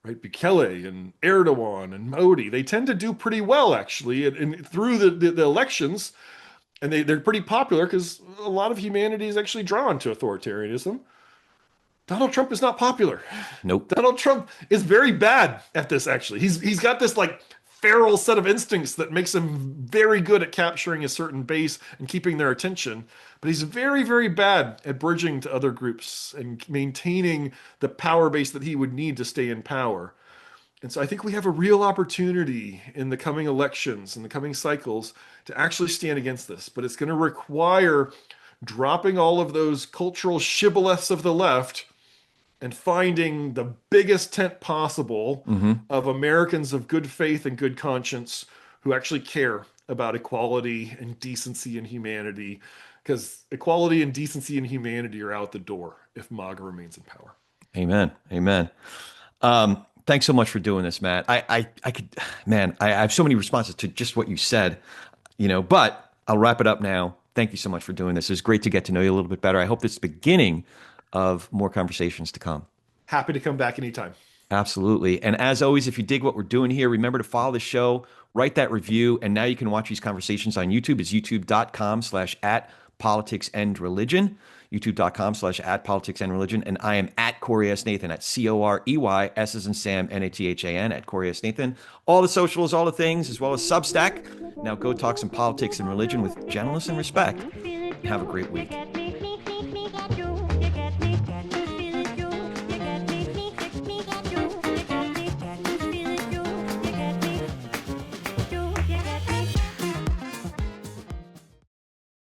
right? Bukele and Erdogan and Modi, they tend to do pretty well, actually, and through the elections, and they're pretty popular because a lot of humanity is actually drawn to authoritarianism. Donald Trump is not popular. Nope. Donald Trump is very bad at this, actually. He's got this like feral set of instincts that makes him very good at capturing a certain base and keeping their attention. But he's very, very bad at bridging to other groups and maintaining the power base that he would need to stay in power. And so I think we have a real opportunity in the coming elections, in the coming cycles, to actually stand against this. But it's going to require dropping all of those cultural shibboleths of the left and finding the biggest tent possible of Americans of good faith and good conscience who actually care about equality and decency and humanity, because equality and decency and humanity are out the door if MAGA remains in power. Amen. Amen. Thanks so much for doing this, Matt. I could, man, I have so many responses to just what you said, but I'll wrap it up now. Thank you so much for doing this. It was great to get to know you a little bit better. I hope this is the beginning of more conversations to come. Happy to come back anytime. Absolutely. And as always, if you dig what we're doing here, remember to follow the show, write that review, and now you can watch these conversations on YouTube. It's youtube.com/@politicsandreligion, youtube.com/@politicsandreligion. And I am at Corey S. Nathan, at Corey, S as in Sam, Nathan, at Corey S. Nathan. All the socials, all the things, as well as Substack. Now go talk some politics and religion with gentleness and respect. Have a great week.